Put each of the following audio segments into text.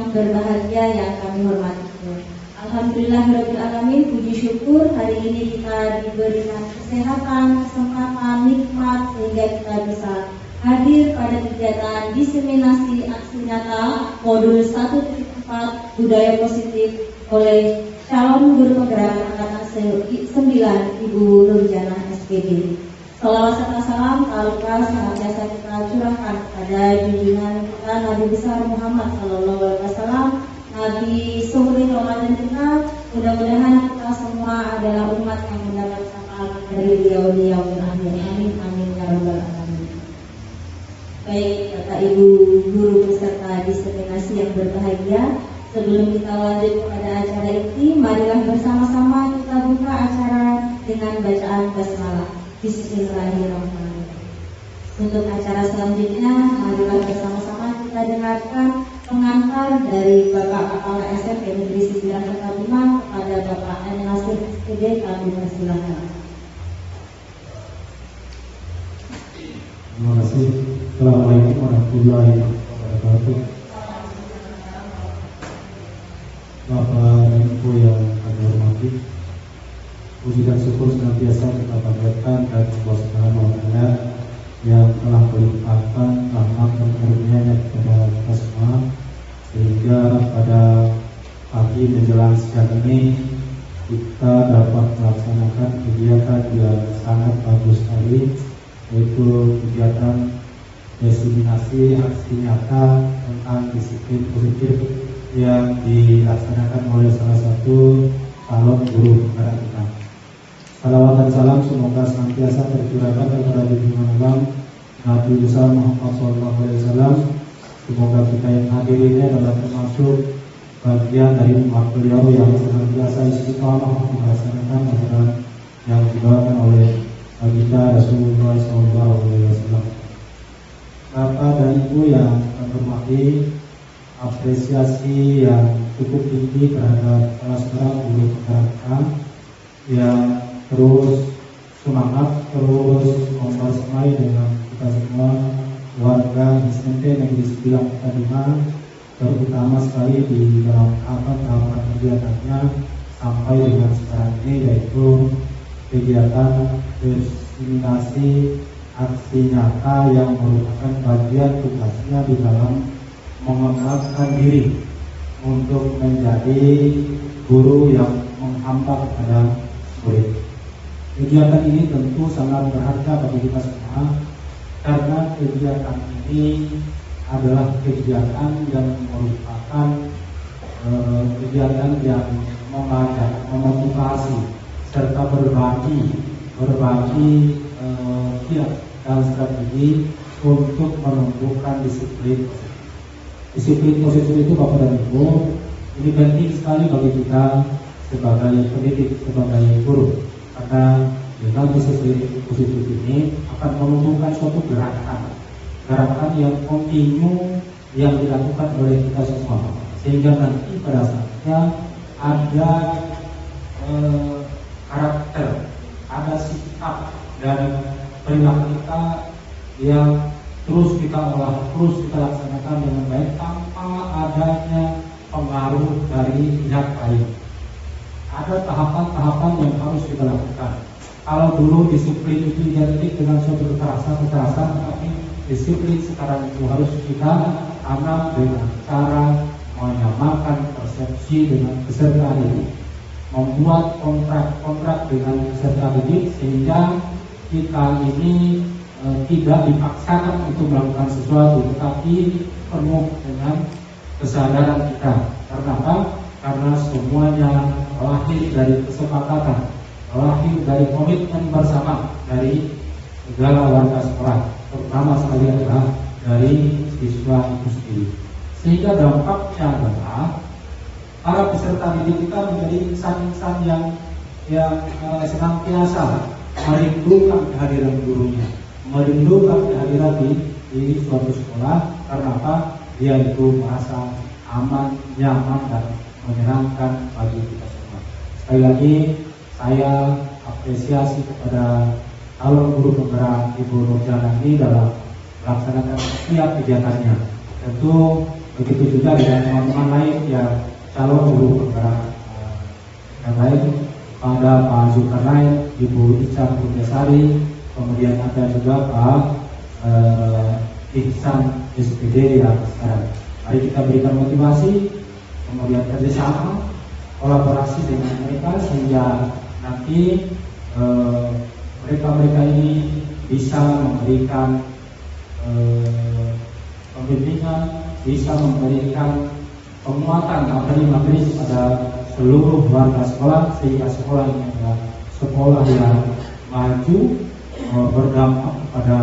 yang berbahagia yang kami hormati. Alhamdulillahirrahmanirrahim, puji syukur hari ini kita diberikan kesehatan, kesempatan, nikmat sehingga kita bisa hadir pada kegiatan diseminasi aksi nyata modul 1.4 budaya positif oleh calon guru penggerak angkatan 9 Ibu Nurjana SPD. Salawat serta salam talukah senantiasa kita curahkan kepada junjungan kita Nabi besar Muhammad SAW, Nabi suri Ramadan kita. Mudah-mudahan kita semua adalah umat yang mendapat syafaat dari beliau di yaumil akhir. Amin amin ya rabbal alamin. Baik Bapak Ibu guru peserta diseminasi yang berbahagia, sebelum kita lanjut kepada acara ini, marilah bersama-sama kita buka acara dengan bacaan basmalah. Bismillahirrahmanirrahim. Untuk acara selanjutnya, marilah bersama-sama kita dengarkan pengantar dari Bapak Kepala SMP Negeri 9 Kota Bima kepada Bapak N. Nasir SPD. Kami persilakan. Terima kasih. Assalamualaikum warahmatullahi wabarakatuh. Bapak dan Ibu yang kami hormati, puji dan syukur senantiasa kita panjatkan dan Allah Subhanahu wa Ta'ala yang telah melimpahkan rahmat dan karunia-Nya kepada kita semua, sehingga pada pagi menjelang siang ini kita dapat melaksanakan kegiatan yang sangat bagus sekali, yaitu kegiatan diseminasi aksi nyata tentang disiplin positif yang dilaksanakan oleh salah satu calon guru penggerak kita. Salawat dan salam semoga senantiasa tercurahkan kepada junjungan Allah Nabi besar Muhammad SAW. Semoga kita yang hadir ini adalah termasuk bagian dari umat beliau yang senantiasa istiqamah melaksanakan ajaran yang dibawakan oleh Baginda Rasulullah SAW. Bapak dan Ibu yang kami hormati, apresiasi yang cukup tinggi terhadap salah seorang guru penggerak yang terus semangat, terus mempersemai dengan kita semua warga SMP Negeri 9 Kota Bima, terutama sekali di dalam tahapan kegiatannya sampai dengan sekarang ini, yaitu kegiatan diseminasi aksi nyata yang merupakan bagian tugasnya di dalam mengembangkan diri untuk menjadi guru yang menghampa kepada murid. Kegiatan ini tentu sangat berharga bagi kita semua, karena kegiatan ini adalah kegiatan yang merupakan kegiatan yang mengajak, memotivasi, serta berbagi kiat dan strategi untuk menumbuhkan disiplin. Disiplin positif itu Bapak dan Ibu, ini penting sekali bagi kita sebagai pendidik, sebagai guru, karena dengan disiplin positif ini akan menumbuhkan suatu gerakan yang kontinu yang dilakukan oleh kita semua, sehingga nanti pada saatnya ada karakter, ada sikap dan perilaku kita yang terus kita olah, terus kita laksanakan dengan baik tanpa adanya pengaruh dari pihak lain. Ada tahapan-tahapan yang harus kita lakukan. Kalau dulu disiplin itu identik dengan suatu kekerasan, tapi disiplin sekarang itu harus kita tanam dengan cara menyamakan persepsi dengan peserta didik, membuat kontrak dengan peserta didik, sehingga kita ini tidak dipaksakan untuk melakukan sesuatu, tetapi penuh dengan kesadaran kita. Karena apa? Karena semuanya lahir dari kesepakatan, lahir dari komitmen bersama dari segala warga sekolah, terutama sekali adalah dari siswa itu sendiri. Sehingga dampaknya adalah para peserta didik kita menjadi insan-insan yang senantiasa merindukan kehadiran gurunya, merindukan kehadiran di suatu sekolah. Karena apa? Dia itu merasa aman, nyaman, dan menyenangkan bagi kita semua. Sekali lagi saya apresiasi kepada calon guru penggerak Ibu Nurjana ini dalam melaksanakan setiap kegiatannya. Tentu Begitu juga dengan teman-teman lain yang calon guru penggerak yang lain, ada Pak Zulkarnain, Ibu Ica Purbasari, kemudian ada juga Pak Ihsan SPD yang sekarang. Mari kita berikan motivasi, kemudian kerjasama, kolaborasi dengan mereka sehingga nanti mereka-mereka ini bisa memberikan pembimbingan, bisa memberikan penguatan materi-materi kepada seluruh warga sekolah sehingga sekolah ini adalah sekolah yang maju, berdampak pada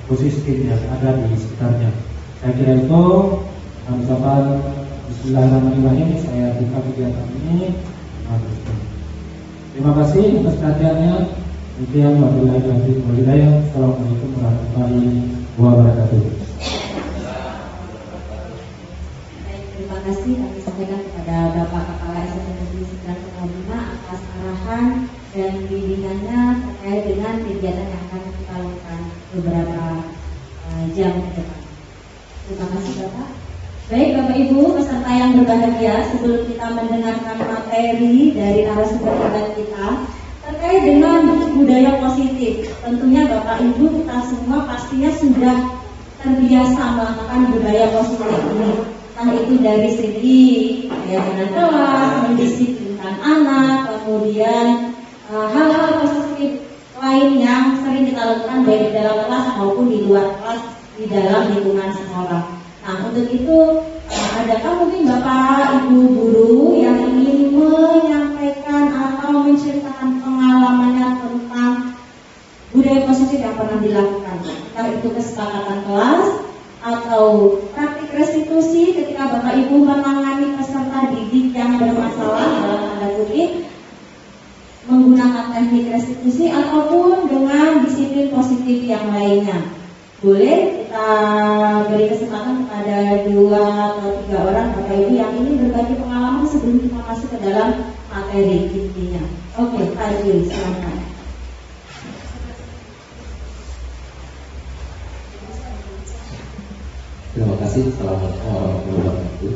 ekosistem yang ada di sekitarnya. Saya kira itu ucapan Bismillahirrahmanirrahim. Saya buka kegiatan ini. Terima kasih atas perhatiannya. Demikian wabillahi taufiq wal hidayah. Assalamualaikum warahmatullahi wabarakatuh. Terima kasih kami sampaikan kepada Bapak Kepala SMP Negeri 9,5 atas arahan dan bimbingannya terkait dengan kegiatan yang akan kita lakukan beberapa jam ke depan. Terima kasih Bapak. Baik Bapak Ibu peserta yang berbahagia, sebelum kita mendengarkan materi dari narasumber kita terkait dengan budaya positif, tentunya Bapak Ibu kita semua pastinya sudah terbiasa melakukan budaya positif ini. Entah itu dari segi kegiatan kelas, mendisiplinkan anak, kemudian hal-hal positif lain yang sering kita lakukan baik di dalam kelas maupun di luar kelas di dalam lingkungan sekolah. Nah untuk itu adakah mungkin Bapak Ibu guru yang ingin menyampaikan atau menceritakan pengalamannya tentang budaya positif yang pernah dilakukan? Entah itu kesepakatan kelas atau praktik restitusi ketika Bapak Ibu menangani peserta didik yang bermasalah dalam tanda kutip menggunakan teknik restitusi ataupun dengan disiplin positif yang lainnya. Boleh kita beri kesempatan kepada 2 atau 3 orang Bapak Ibu yang ingin berbagi pengalaman sebelum kita masuk ke dalam materi intinya. Oke, Pak Juli, silakan. Terima kasih. Assalamualaikum warahmatullahi wabarakatuh.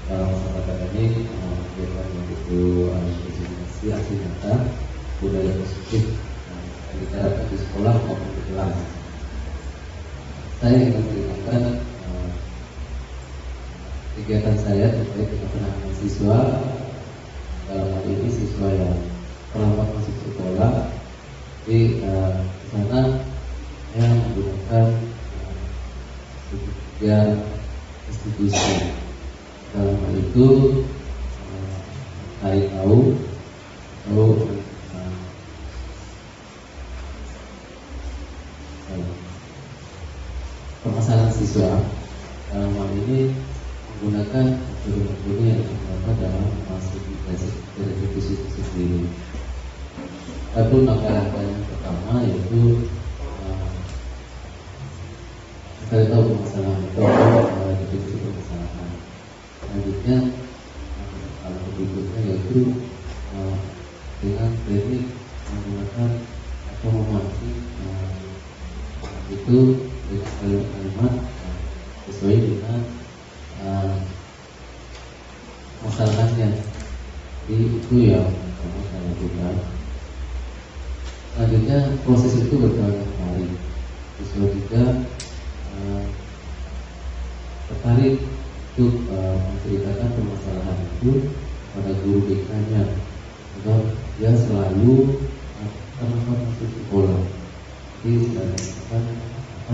Dalam kesempatan ini kegiatan yang itu presentasi aksi nyata budaya positif yang diterapkan di sekolah maupun di kelas. Saya ingin menceritakan kegiatan saya terkait dengan penanganan siswa, dalam hal ini siswa yang terlambat masuk sekolah. Di sana yang menggunakan tiga institusi. Dalam hal itu saya tahu permasalahan siswa. Dalam hal ini menggunakan metode-metode yang terdapat dalam restitusi itu sendiri. Adapun langkah-langkah yang pertama yaitu kita tahu permasalahan itu definisi permasalahan. Selanjutnya hal berikutnya yaitu dengan teknik menggunakan atau memancing itu dengan kalimat-kalimat sesuai dengan masalahnya. Jadi itu yang pertama saya lakukan. Selanjutnya proses itu berjalan kembali. Siswa juga tertarik untuk menceritakan permasalahan itu pada guru BK-nya, agar dia selalu terlambat masuk sekolah. Jadi saya katakan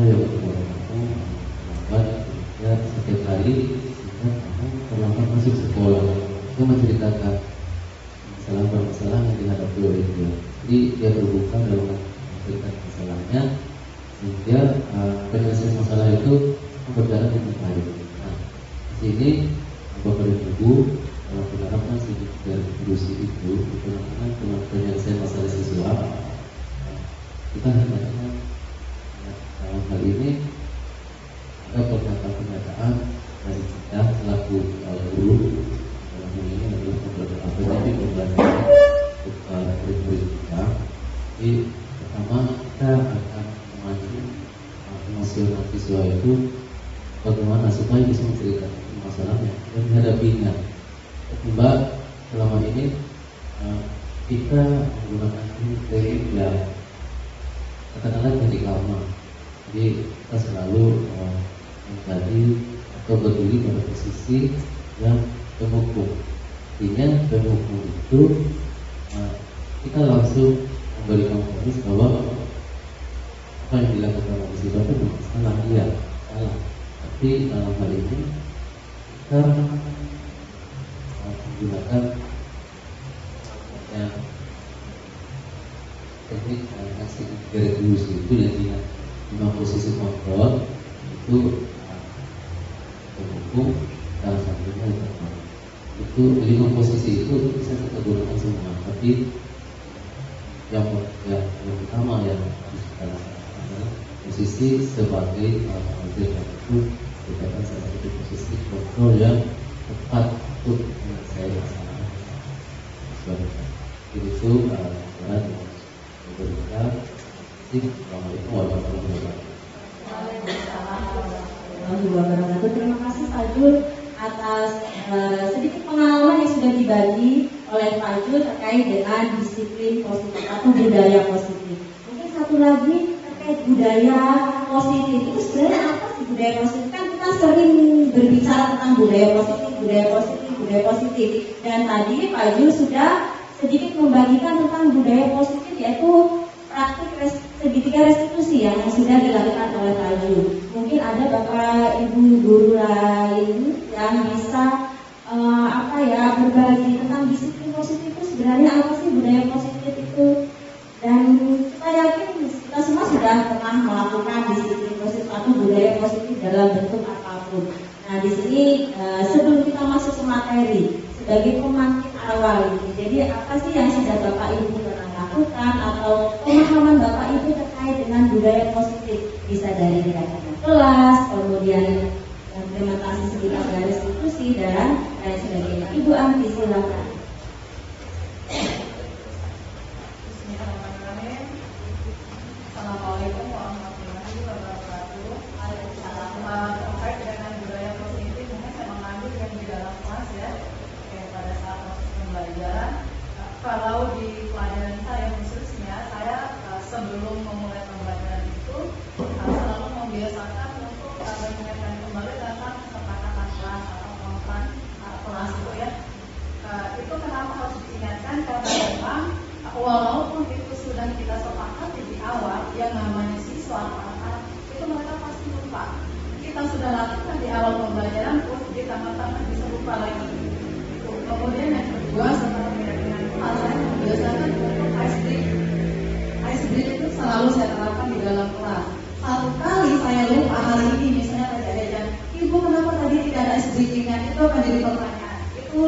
yang terlambat ya setiap hari kamu terlambat masuk sekolah. Dia menceritakan masalah-masalah yang dihadapi oleh dia. Jadi dia terbuka dalam menceritakan masalahnya sehingga penyelesaian masalah itu berjalan dengan baik. Nah, di sini Bapak dan Ibu dalam penerapan dari institusi itu dengan penyelesaian masalah siswa, kita hendaknya dalam hal ini ada pernyataan dari kita selaku guru. Dalam hal ini adalah pembelajaran murid kita. Jadi pertama kita akan memancing emosional siswa itu supaya bisa menceritakan masalahnya dan menghadapinya. Mbak, selama ini kita menggunakan teknik yang katakanlah teknik lama. Jadi kita selalu menjadi atau berdiri pada posisi yang penghukum. Artinya penghukum itu kita langsung memberikan ponis bahwa apa yang dilakukan oleh musibah itu salah, iya, salah. Tapi dalam hal ini kita menggunakan teknik aksi retribusi itu yang di posisi kontrol itu penghukum dalam satunya itu 5 posisi itu bisa kita gunakan semua, tapi yang pertama yang harus kita lakukan adalah posisi sebagai pengajar itu merupakan salah satu posisi kontrol yang tepat untuk menyelesaikan masalah. Itu adalah berbeda. Assalamualaikum warahmatullahi wabarakatuh. Terima kasih Pak Jul atas sedikit pengalaman yang sudah dibagi oleh Pak Jul terkait dengan disiplin positif atau budaya positif. Mungkin satu lagi terkait budaya positif. Itu sebenarnya apa sih budaya positif? Kan kita sering berbicara tentang budaya positif. Dan tadi Pak Jul sudah sedikit membagikan tentang budaya positif, yaitu praktik segitiga restitusi yang sudah dilakukan oleh Pak Jul. Mungkin ada Bapak Ibu guru lain yang bisa berbagi tentang disiplin positif itu sebenarnya apa sih budaya positif itu. Dan kita yakin kita semua sudah pernah melakukan disiplin positif atau budaya positif dalam bentuk apapun. Nah, di sini sebelum kita masuk ke materi sebagai pemancing awal ini, jadi apa sih yang sudah Bapak Ibu pernah lakukan atau pemahaman Bapak Ibu terkait dengan budaya positif, bisa dari kegiatan kelas, kemudian implementasi segitiga restitusi dan lain sebagainya. Ibu Amti, silakan. Assalamualaikum warahmatullahi wabarakatuh. Terkait dengan budaya positif, mungkin saya mengambil yang di dalam kelas ya, pada saat proses pembelajaran. Kalau di pelajaran saya khususnya, saya sebelum memulai pembelajaran itu selalu membiasakan untuk mengingatkan kembali tentang kesepakatan kelas atau kontrak kelas itu ya. Itu kenapa harus diingatkan? Karena memang walaupun itu sudah kita sepakati di awal, yang namanya siswa anak-anak itu mereka pasti lupa. Kita sudah lakukan di awal pembelajaran, terus di tengah-tengah bisa lupa lagi. Kemudian yang kedua, setelah dengan kelas, saya membiasakan untuk ice break itu selalu saya terapkan di dalam kelas. Satu kali saya lupa hari ini, misalnya tadi ada Ibu kenapa tadi tidak ada ice breakingnya, itu akan jadi pertanyaan. Itu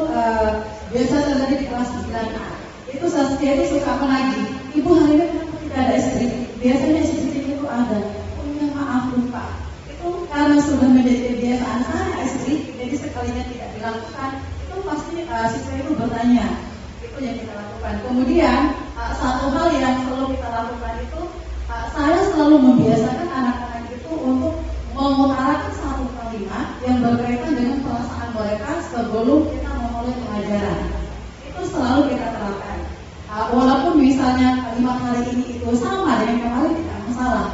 biasa terjadi di kelas 9A. Itu Saskia itu suka menagih, Ibu hari ini kenapa tidak ada ice breaking? Biasanya ice breaking itu ada. Oh ya maaf lupa. Itu karena sudah menjadi kebiasaan saya ice breaking, jadi sekalinya tidak dilakukan, itu pasti siswa itu bertanya. Itu yang kita lakukan. Kemudian satu hal yang selalu kita lakukan itu, saya selalu membiasakan anak-anak itu untuk mengutarakan satu kalimat yang berkaitan dengan perasaan mereka sebelum kita memulai pengajaran. Itu selalu kita terapkan. Walaupun misalnya kalimat hari ini itu sama dengan kemarin, tidak masalah.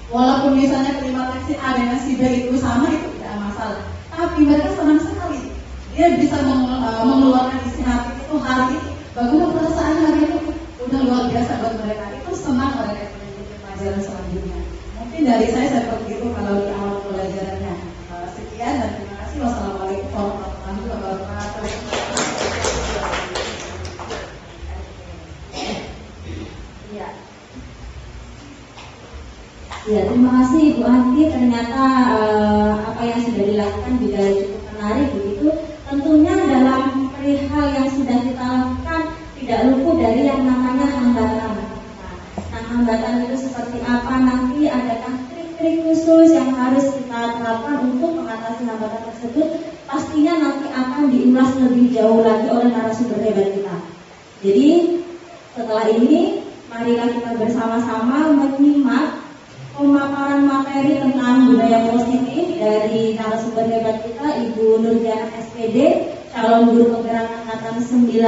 Walaupun misalnya kalimat si A dengan si B itu sama, itu tidak masalah. Tapi mereka senang sekali. Dia bisa mengeluarkan isi hati itu hari ini. Bagaimana perasaan hari ini? Udah luar biasa buat mereka. Itu senang mereka mengikuti pelajaran selanjutnya. Mungkin dari saya seperti itu kalau di awal pelajarannya. Sekian dan terima kasih. Wassalamualaikum warahmatullahi wabarakatuh. Ya, terima kasih Ibu Anti. Ternyata apa yang sudah dilakukan juga cukup menarik begitu. Tentunya dalam perihal yang sudah kita lakukan tidak luput dari yang namanya hambatan. Nah, hambatan itu seperti apa? Nanti adakah trik-trik khusus yang harus kita terapkan untuk mengatasi hambatan tersebut? Pastinya nanti akan diulas lebih jauh lagi oleh narasumber hebat kita. Jadi setelah ini, marilah kita bersama-sama menyimak pemaparan materi tentang budaya positif dari narasumber hebat Ibu Nurjana SPD, calon guru penggerak angkatan 9.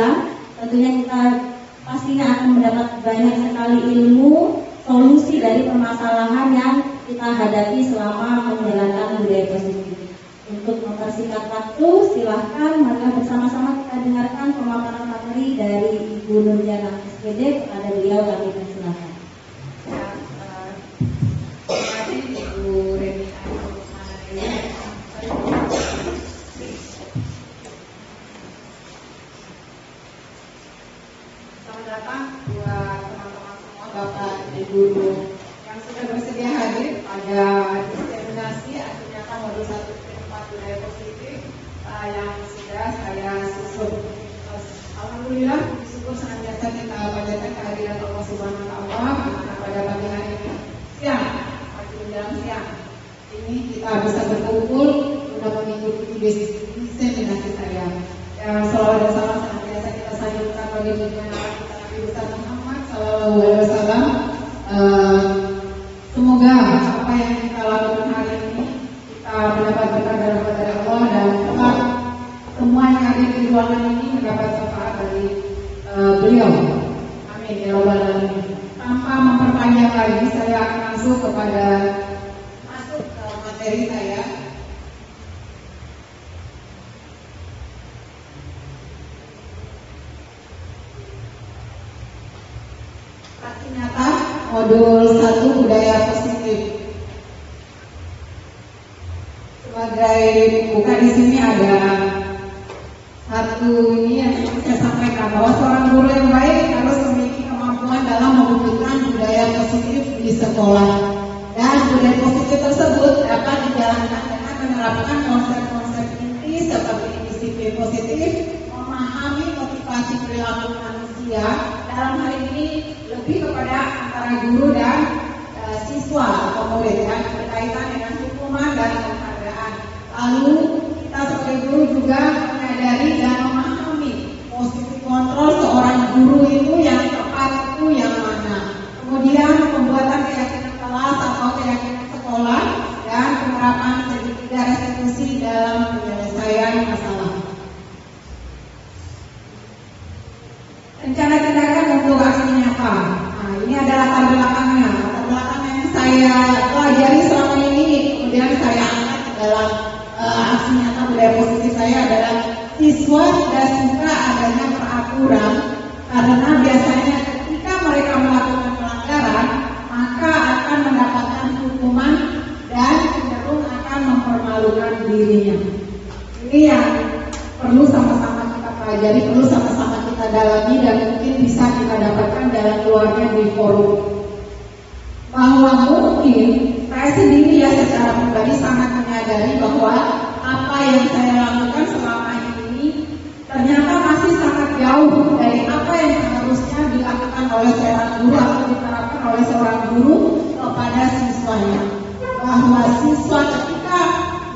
Tentunya kita pastinya akan mendapat banyak sekali ilmu, solusi dari permasalahan yang kita hadapi selama menjalankan budaya positif. Untuk mempersingkat waktu, silahkan marilah bersama-sama kita dengarkan pemaparan materi dari Ibu Nurjana SPD. Kepada beliau kami persilakan. Terima kasih Ibu Reni Ainul. Selamat datang buat teman-teman semua, Bapak Ibu yang sudah bersedia hadir pada diseminasi aksi nyata modul 1.4 budaya positif yang sudah saya susun. Alhamdulillah, bersyukur senantiasa kita panjatkan kehadiran Allah Subhanahu wa Ta'ala pada pagi hari ini. Siang, pagi menjelang siang ini kita bisa berkumpul untuk mengikuti diseminasi saya. Ya, salawat dan salam senantiasa kita sanjungkan bagi junjungan kita Nabi besar Muhammad Sallallahu Alaihi Wasallam. Semoga apa yang kita lakukan hari ini kita mendapat berkah dari Allah dan tetap semua yang hadir di ruangan ini mendapat syafaat dari beliau. Amin ya rabbal alamin. Tanpa memperpanjang lagi, saya akan masuk ke materi saya. Aksi nyata modul 1 budaya positif. Sebagai buka di sini ada satu ini yang saya sampaikan, bahwa seorang guru yang baik harus memiliki kemampuan dalam mewujudkan budaya positif di sekolah, dan budaya positif tersebut dapat dijalankan dengan menerapkan konsep-konsep inti seperti disiplin positif, memahami motivasi perilaku manusia. Dalam hal ini lebih kepada antara guru dan siswa atau murid, yang berkaitan dengan hukuman dan penghargaan. Lalu kita sebagai guru juga menyadari dan memahami posisi kontrol seorang guru itu yang tepat itu yang mana. Kemudian pembuatan keyakinan kelas atau keyakinan sekolah dan penerapan segitiga restitusi dalam penyelesaian masalah. Rencana tindakan untuk aksi nyata. Nah, ini adalah latar belakangnya. Latar belakang yang saya pelajari selama ini, kemudian saya angkat dalam aksi nyata budaya positif saya adalah siswa tidak suka adanya peraturan, karena biasanya ketika mereka melakukan pelanggaran maka akan mendapatkan hukuman dan cenderung akan mempermalukan dirinya. Ini yang perlu sama-sama kita pelajari, perlu sama-sama kita dalami, dan mungkin bisa kita dapatkan jalan keluarnya di forum. Bahwa mungkin saya sendiri ya secara pribadi sangat menyadari bahwa apa yang saya lakukan selama ini ternyata masih sangat jauh dari apa yang seharusnya dilakukan oleh seorang guru atau diterapkan oleh seorang guru kepada siswanya. Bahwa siswa ketika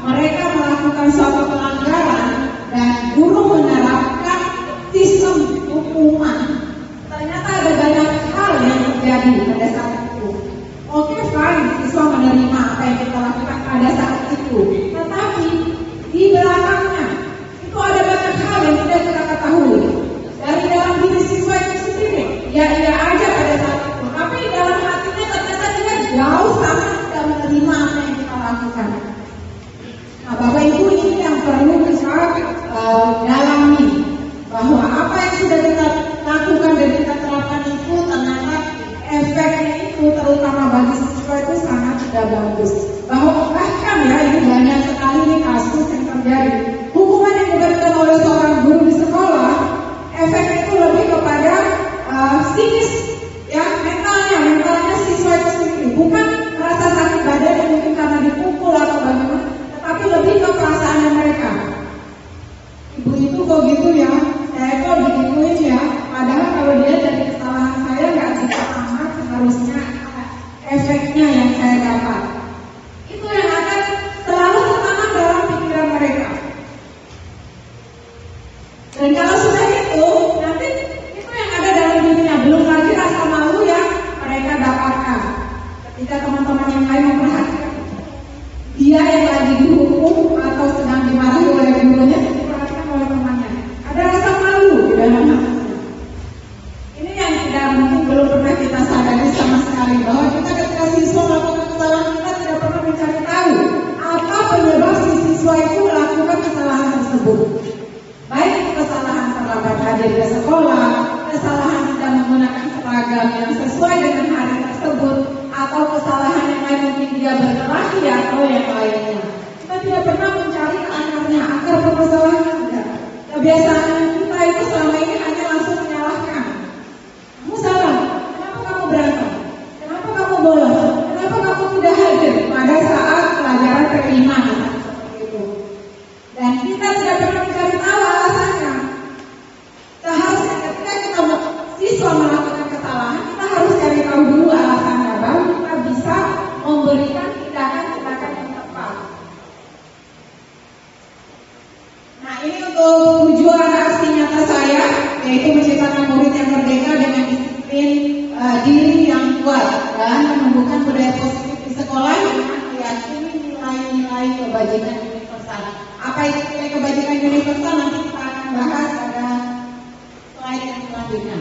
mereka melakukan suatu pelanggaran dan guru menerapkan sistem hukuman, ternyata ada banyak hal yang terjadi pada saat itu. Oke, fine, siswa menerima apa yang kita lakukan pada saat itu, tetapi di belakangnya tersebut. Baik itu kesalahan terlambat hadir ke sekolah, kesalahan tidak menggunakan seragam yang sesuai dengan hari tersebut, atau kesalahan yang lain mungkin dia berkelahi atau yang lainnya. Kita tidak pernah mencari akarnya, akar permasalahannya enggak. Kebiasaan kita itu selama ini hanya langsung menyalahkan. Kamu salah, kenapa kamu berantem? Kenapa kamu bolos? Kenapa kamu tidak hadir pada saat pelajaran kelima? Seperti itu. Dan kita tidak pernah mencari tahu alasannya. Seharusnya ketika kita siswa melakukan kesalahan, kita harus cari tahu dulu alasannya, baru kita bisa memberikan tindakan-tindakan yang tepat. Nah, ini untuk tujuan aksi nyata saya, yaitu menciptakan murid yang merdeka dengan disiplin diri yang kuat dan menumbuhkan budaya positif di sekolah dengan meyakini nilai-nilai kebajikan universal. Apa itu nilai kebajikan universal? Nanti kita akan bahas pada slide yang selanjutnya.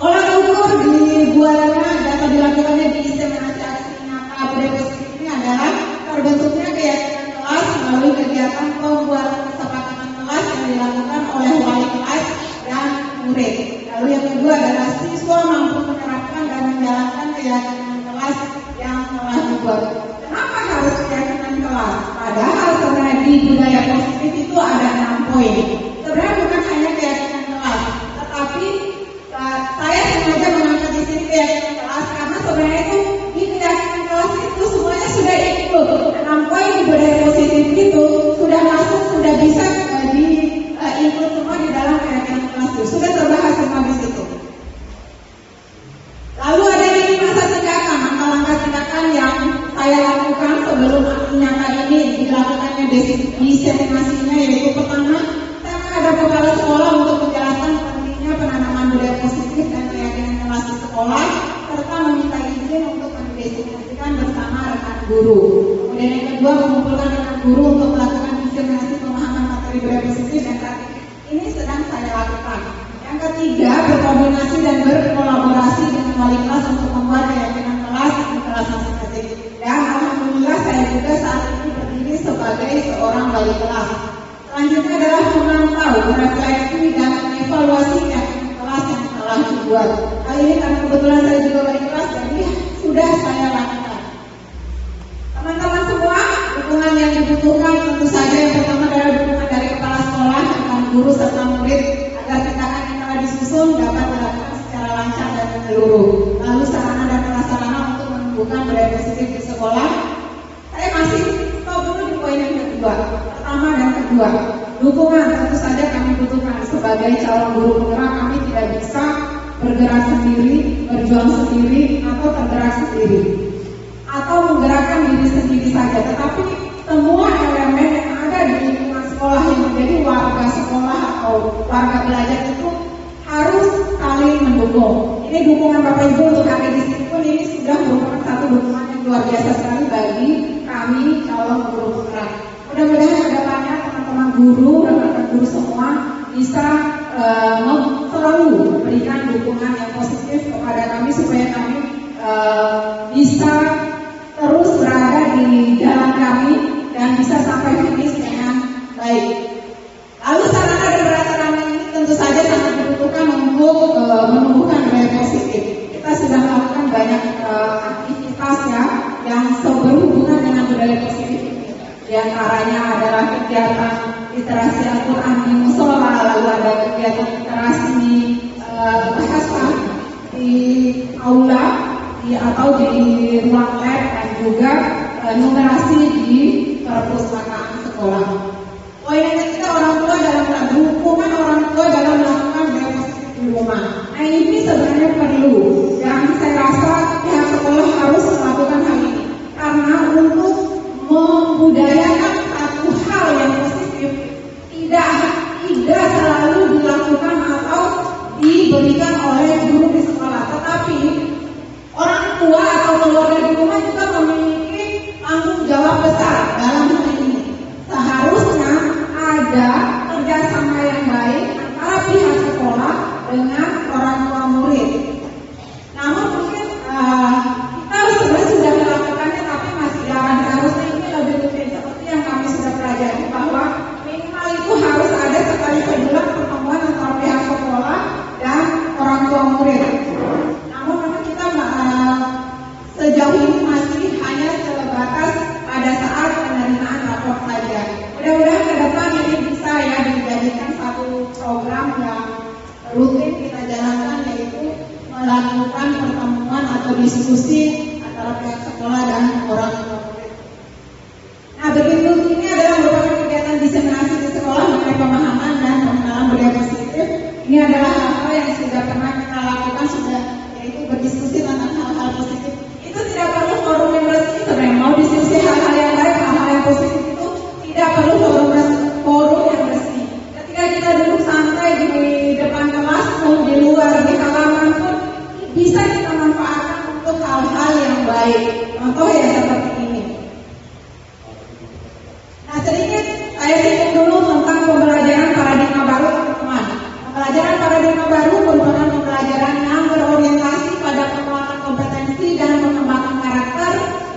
Olah ukur dibuatnya dapat dilakukannya diseminasi aksi nyata budaya positif ini adalah terbentuknya keyakinan kelas melalui kegiatan pembuatan kesepakatan kelas yang dilakukan oleh wali kelas dan murid. Lalu yang kedua adalah siswa mampu menerapkan dan menjalankan keyakinan kelas yang telah dibuat. Kenapa harus keyakinan kelas? Padahal sebenarnya di budaya positif itu ada 6 poin. Sebenarnya bukan hanya keyakinan kelas, tetapi saya sengaja mengangkat di sini keyakinan kelas karena sebenarnya itu di keyakinan kelas itu semuanya sudah ikut. 6 poin di budaya positif itu sudah masuk, sudah bisa ikut semua di dalam keyakinan kelas itu. Sudah terbahas semua di situ. Lalu ada lini masa tindakan, langkah-langkah tindakan yang saya lakukan sebelum aksi nyata ini dilakukannya diseminasinya, yaitu pertama, saya menghadap kepala sekolah untuk menjelaskan pentingnya penanaman budaya positif dan keyakinan kelas di sekolah, serta meminta izin untuk mendiseminasikan bersama rekan guru. Kemudian yang kedua, mengumpulkan rekan guru untuk melakukan diseminasi pemahaman materi budaya positif dan saat ini sedang saya lakukan. Yang ketiga, berkoordinasi dan berkolaborasi dengan wali kelas untuk membuat keyakinan kelas di kelas masing-masing. Dan alhamdulillah saya juga saat ini berdiri sebagai seorang wali kelas. Selanjutnya adalah memantau, merefleksi dan mengevaluasi keyakinan kelas yang telah dibuat. Hal ini karena kebetulan saya juga wali kelas, jadi sudah saya lakukan. Teman-teman semua, dukungan yang dibutuhkan tentu saja yang pertama adalah dukungan dari kepala sekolah, rekan guru serta murid agar tindakan yang telah disusun dapat dilakukan secara lancar dan menyeluruh. Lalu sarana dan prasarana untuk menumbuhkan budaya positif di sekolah. Saya masih stop dulu di poin yang kedua. Pertama dan kedua, dukungan tentu saja kami butuhkan sebagai calon guru penggerak. Kami tidak bisa bergerak sendiri, berjuang sendiri, atau tergerak sendiri, atau menggerakkan diri sendiri saja. Tetapi semua elemen yang ada di lingkungan sekolah yang menjadi warga sekolah atau warga belajar itu harus saling mendukung. Ini dukungan Bapak Ibu untuk kami di sini pun ini sudah merupakan satu dukungan yang luar biasa sekali bagi kami calon guru penggerak. Mudah-mudahan kedepannya teman-teman guru dan rekan guru semua bisa selalu memberikan dukungan yang positif kepada kami supaya kami bisa terus berada di jalan kami dan bisa sampai finish dengan baik. Lalu sarana dan prasarana ini tentu saja sangat dibutuhkan untuk menumbuhkan budaya positif. Kita sudah melakukan banyak aktivitas yang berhubungan dengan budaya positif. Di antaranya adalah kegiatan literasi Al-Quran di musola, lalu ada kegiatan literasi bahasa di aula atau di ruang lab, dan juga numerasi di perpustakaan sekolah. Poin yang ketiga, orang tua dalam dukungan orang tua dalam melakukan budaya positif di rumah. Nah, ini sebenarnya perlu, dan saya rasa pihak sekolah harus melakukan hal ini karena untuk membudayakan satu hal yang positif tidak selalu dilakukan atau diberikan oleh guru di sekolah, tetapi orang tua atau keluarga di rumah juga memiliki tanggung jawab besar dalam hal ini. Seharusnya ada kerjasama yang baik antara pihak sekolah dengan orang tua murid. Namun mungkin kita sebenarnya sudah melakukannya, tapi masih jarang. Harusnya ini lebih rutin seperti yang kami sudah pelajari, bahwa minimal Ini adalah hal-hal yang sudah pernah kita lakukan, sudah yaitu berdiskusi tentang hal-hal positif. Itu tidak perlu forum yang resmi. Sebenarnya mau diskusi hal-hal yang baik, hal-hal yang positif itu tidak perlu forum yang resmi. Ketika kita duduk santai di depan kelas pun, di luar, di halaman pun bisa kita manfaatkan untuk hal-hal yang baik. Contoh ya seperti ini. Nah, sedikit saya singgung dulu tentang pembelajaran paradigma baru, teman-teman. Pembelajaran paradigma baru merupakan pembelajaran yang berorientasi pada penguatan kompetensi dan pengembangan karakter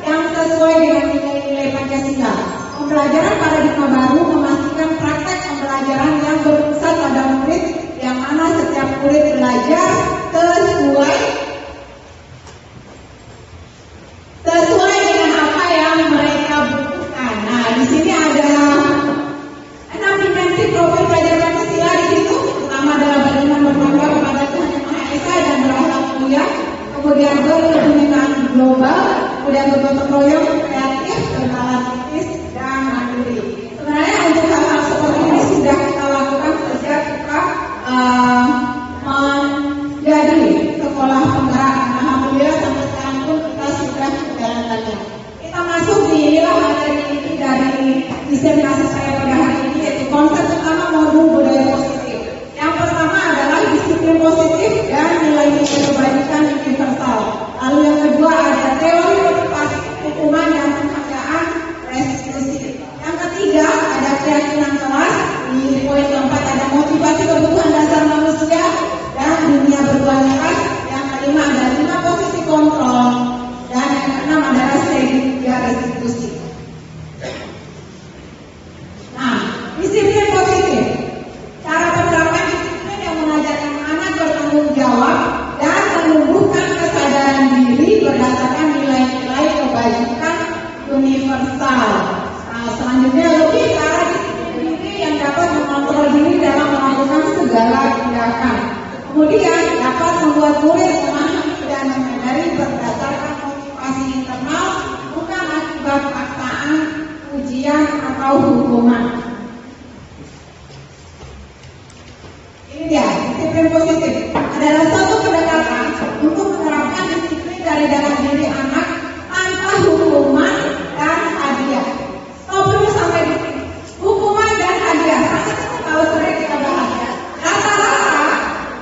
yang sesuai dengan nilai-nilai Pancasila. Pembelajaran paradigma baru memastikan praktek pembelajaran yang berpusat pada murid, yang mana setiap murid belajar sesuai dengan apa yang mereka butuhkan. Nah, di sini ada 6 dimensi profil pelajar Pancasila di situ. Pertama adalah bagaimana berbangga kepada Tuhan Yang Maha Esa dan berakhlak mulia. Kemudian berkebinekaan global, kemudian bergotong royong, kreatif, bernalar kritis, dan mandiri. Sebenarnya untuk hal-hal seperti ini sudah kita lakukan sejak kita menjadi sekolah penggerak. Alhamdulillah sampai sekarang pun kita sudah menjalankannya. Kita masuk di inilah materi ini dari diseminasi saya pada hari ini, yaitu konsep utama modul budaya positif. Yang pertama adalah disiplin positif dan nilai-nilai kebaikan universal. Lalu yang kedua ada teori motivasi, hukuman dan penghargaan restitusi. Yang ketiga ada keyakinan kelas. Di poin keempat ada motivasi kebutuhan dasar manusia dan dunia berkualitas. Yang kelima ada 5 posisi kontrol. Dan yang keenam adalah strategi restitusi. Nah, disiplin positif. Cara penerapan disiplin yang mengajarkan anak bertanggung jawab dan menumbuhkan kesadaran diri berdasarkan nilai-nilai kebajikan universal. Nah, selanjutnya lebih ke arah disiplin diri yang dapat mengontrol diri dalam melakukan segala tindakan. Kemudian dapat membuat murid memahami dan menyadari berdasarkan motivasi internal, bukan akibat paksaan, ujian atau hukuman. Ini dia, disiplin positif adalah suatu pendekatan untuk menerapkan disiplin dari dalam diri anak tanpa hukuman dan hadiah. Kalau perlu sampai di sini, hukuman dan hadiah. Kalau sering kita bahas ya. Rata-rata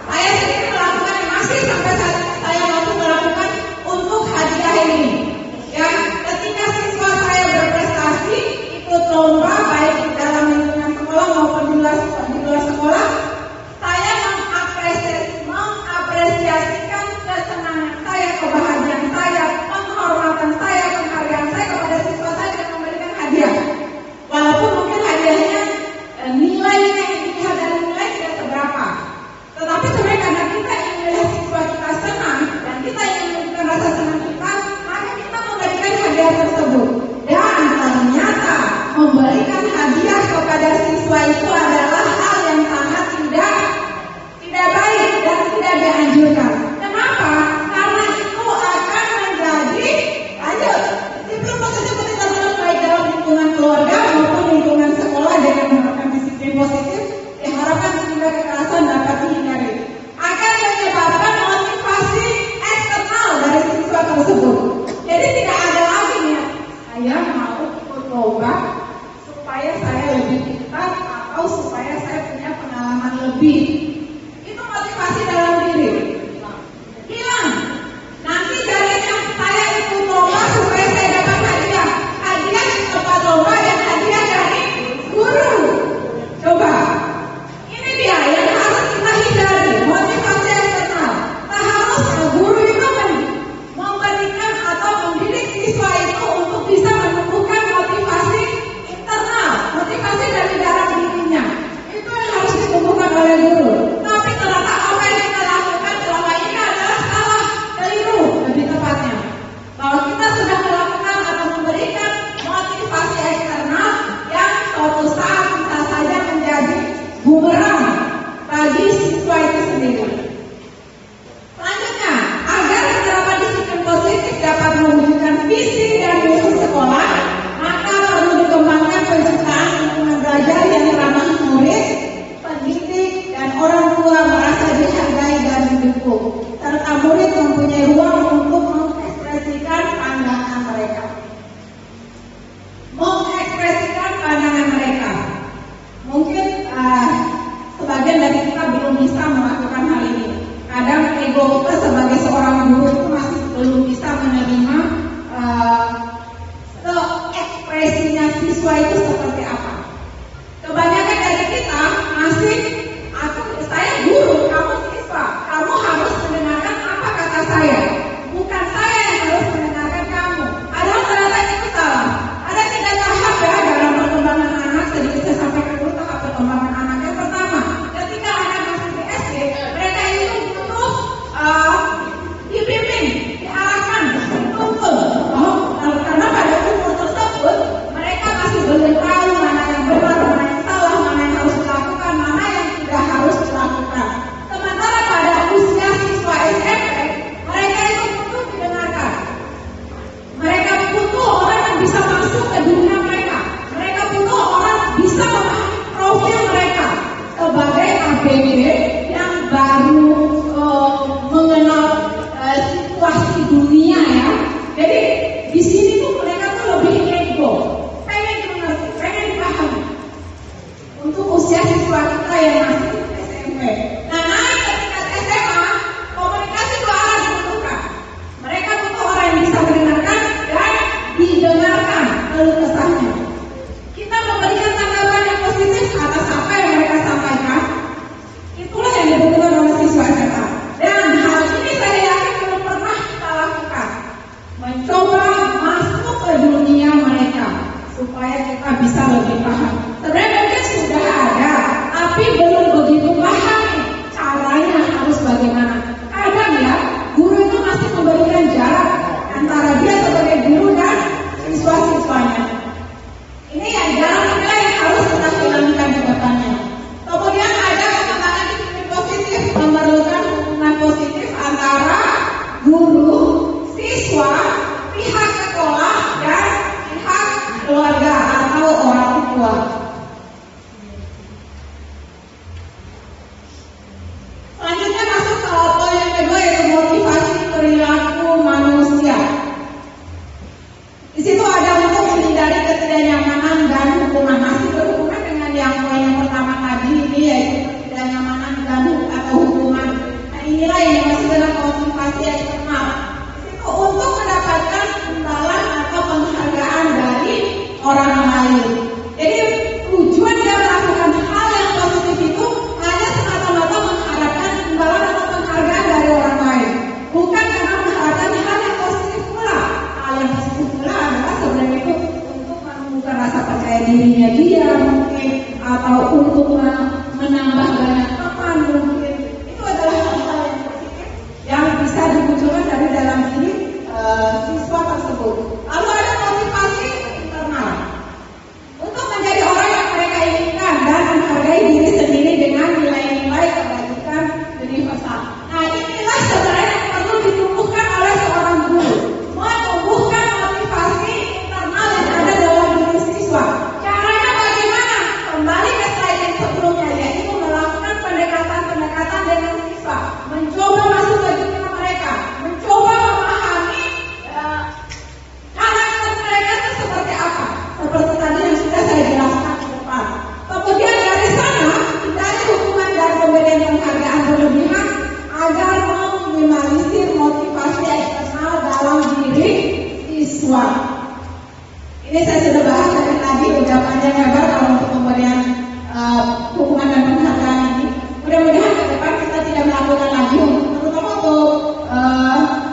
saya sendiri melakukan yang masih sampai saat ini saya masih melakukan untuk hadiah ini. Ya, ketika siswa saya berprestasi ikut lomba baik di dalam lingkungan sekolah maupun di luar sekolah, saya mengapresiasikan kesenangan saya, kebahagiaan saya, penghormatan saya, penghargaan saya kepada siswa saya dengan memberikan hadiah. Walaupun mungkin hadiahnya nilainya yang dilihat dari nilai tidak seberapa, tetapi sebenarnya karena kita ingin melihat siswa kita senang dan kita ingin menunjukkan rasa senang kita, maka kita memberikan hadiah tersebut. Dan ternyata memberikan hadiah kepada siswa itu adalah hal yang sangat tidak baik dan tidak dianjurkan. Kenapa? Karena itu akan menjadi disiplin positif ketika baik dalam lingkungan keluarga maupun lingkungan sekolah. Dengan menerapkan disiplin positif diharapkan tindak kekerasan dapat dihindari. Akan menyebabkan motivasi eksternal dari siswa tersebut. Jadi tidak ada lagi nih, saya mau ikut lomba supaya saya lebih pintar atau supaya saya punya pengalaman lebih. Itu motivasi dalam diri hilang. Nanti jadinya saya ikut lomba supaya saya dapat hadiah di tempat lomba dan hadiah dari guru. Coba, ini dia yang harus kita hindari, motivasi eksternal. Seharusnya guru itu memberikan atau mendidik siswa itu untuk bisa menumbuhkan motivasi internal, motivasi dari dalam dirinya. Itu yang harus ditumbuhkan oleh guru. Tapi ternyata apa yang kita lakukan selama ini adalah salah, keliru lebih tepatnya. Bahwa kita sudah melakukan atau memberikan motivasi eksternal yang suatu saat bisa saja menjadi bumerang bagi siswa itu sendiri. Selanjutnya, agar penerapan disiplin positif dapat mewujudkan visi dan misi sekolah, maka perlu dikembangkan penciptaan lingkungan belajar yang ramah murid, pendidik, dan orang tua sebagian dari kita belum bisa melakukan hal ini. Kadang ego kita sebagai seorang guru itu masih belum bisa menerima ekspresinya siswa itu seperti apa. Kebanyakan dari kita masih saya guru, kamu siswa, kamu harus mendengarkan apa kata saya, bukan saya yang harus mendengarkan kamu. Padahal ternyata itu salah. Ada 3 tahap ya dalam perkembangan anak. Sedikit saya sampaikan dulu tahap perkembangan anak. Yang pertama, ketika anak masih di SD, mereka itu butuh dibimbing, diarahkan, dituntun. Karena pada umur tersebut mereka masih belum tahu mana yang benar, mana yang salah, mana yang harus dilakukan, mana yang tidak harus dilakukan. Sementara pada usia siswa SMP, mereka itu butuh didengarkan. Mereka butuh orang yang bisa masuk ke dunia mereka. Mereka butuh orang bisa memahami profil mereka sebagai ABG yang baru mengenal situasi dunia ya. Jadi di sini tuh mereka tuh lebih ego, pengen dimengerti, pengen dipahami. Untuk usia siswa kita yang masih SMP. Nah, naik ke tingkat SMA, komunikasi 2 arah dibutuhkan. Mereka butuh orang yang bisa mendengarkan dan didengarkan keluh kesahnya. Kita memberikan tanggapan yang positif atas apa yang mereka sampaikan. Itulah yang dibutuhkan oleh siswa SMA. Dan hal ini saya yakin belum pernah kita lakukan. Mencoba masuk ke dunia mereka supaya kita bisa lebih paham. Sebenarnya mungkin sudah ada, tapi belum begitu paham nih caranya harus bagaimana. Kadang ya, guru itu masih memberikan jarak antara dia sebagai guru dan siswa-siswanya. Ini yang jarak inilah yang harus kita hilangkan di depannya. Kemudian ada perkembangan disiplin positif, memerlukan hubungan positif antara guru, siswa, pihak sekolah dan pihak keluarga atau orang tua. Selanjutnya masuk ke poin yang kedua, yaitu motivasi perilaku manusia. Di situ ada untuk menghindari ketidaknyamanan dan hukuman. Masih berhubungan dengan yang poin yang pertama tadi ini, yaitu ketidaknyamanan dan atau hukuman. Nah, inilah yang masih dalam motivasi eksternal. Itu untuk mendapatkan imbalan atau penghargaan dari orang lain. Jadi tujuan dia melakukan hal yang positif itu hanya semata-mata mengharapkan imbalan atau penghargaan dari orang lain, bukan karena mengharapkan hal yang positif pula. Hal yang positif pula adalah sebenarnya itu untuk menumbuhkan rasa percaya dirinya dia mungkin, atau untuk menambah banyak teman mungkin. Itu adalah hal-hal yang positif yang bisa dimunculkan dari dalam diri siswa tersebut. Lalu ada motivasi internal untuk menjadi orang yang mereka inginkan dan menghargai diri sendiri dengan nilai-nilai kebaikan universal. Nah, inilah sebenarnya yang perlu ditumbuhkan oleh seorang guru, menumbuhkan motivasi internal yang ada dalam diri siswa. Caranya bagaimana? Kembali ke slide yang sebelumnya, yaitu melakukan pendekatan-pendekatan dengan siswa, mencoba masuk ke dunia mereka, mencoba memahami karakter mereka itu seperti apa. Seperti tadi yang sudah saya jelaskan di depan. Kemudian dari sana, hindari hukuman dan pemberian penghargaan berlebihan agar meminimalisir motivasi eksternal dalam diri siswa. Ini saya sudah bahas dari tadi, udah panjang lebar kalau untuk pemberian hukuman dan penghargaan ini. Mudah-mudahan ke depan kita tidak melakukan lagi, terutama untuk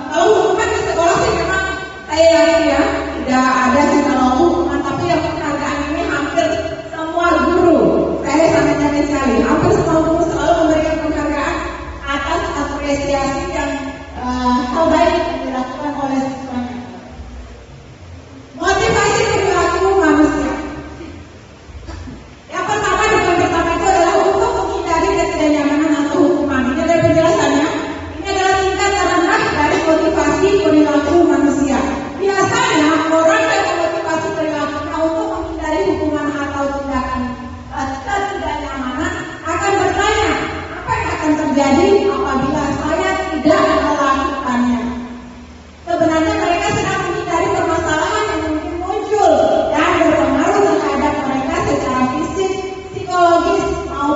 kalau hukuman di sekolah sih memang saya yakin ya tidak ada sih kalau hukuman, tapi yang penghargaan ini hampir semua guru, saya sangat yakin sekali, hampir semua guru selalu memberikan penghargaan atas apresiasi yang hal baik yang dilakukan oleh siswanya. Motivasi perilaku manusia. Yang pertama, di poin pertama itu adalah untuk menghindari ketidaknyamanan atau hukuman. Ini ada penjelasannya. Ini adalah tingkat terendah dari motivasi perilaku manusia. Biasanya orang yang memotivasi perilakunya untuk menghindari hukuman atau tindakan ketidaknyamanan akan bertanya, apa yang akan terjadi apabila saya tidak melakukannya? Sebenarnya mereka sedang menghindari permasalahan yang mungkin muncul dan berpengaruh terhadap mereka secara fisik, psikologis, maupun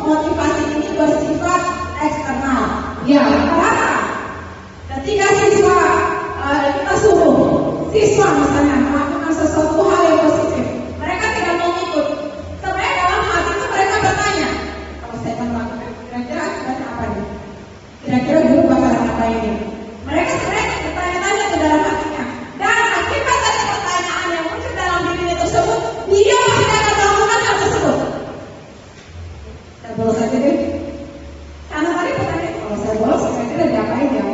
motivasi ini bersifat eksternal. Ya, kenapa? Ketika siswa kita suruh siswa misalnya melakukan sesuatu hal yang positif, mereka tidak mau ikut. Sebenarnya dalam hati itu mereka bertanya, kalau saya akan melakukan, kira-kira akibatnya apa nih? Kira-kira guru bakalan apa ini? Mereka sebenarnya bertanya-tanya ke dalam hatinya. Dan akibat dari pertanyaan yang muncul dalam dirinya tersebut, dia pasti akan melakukan hal tersebut. Saya bolos aja deh. Karena tadi pertanyaan, kalau saya bolos, kira-kira diapain ya?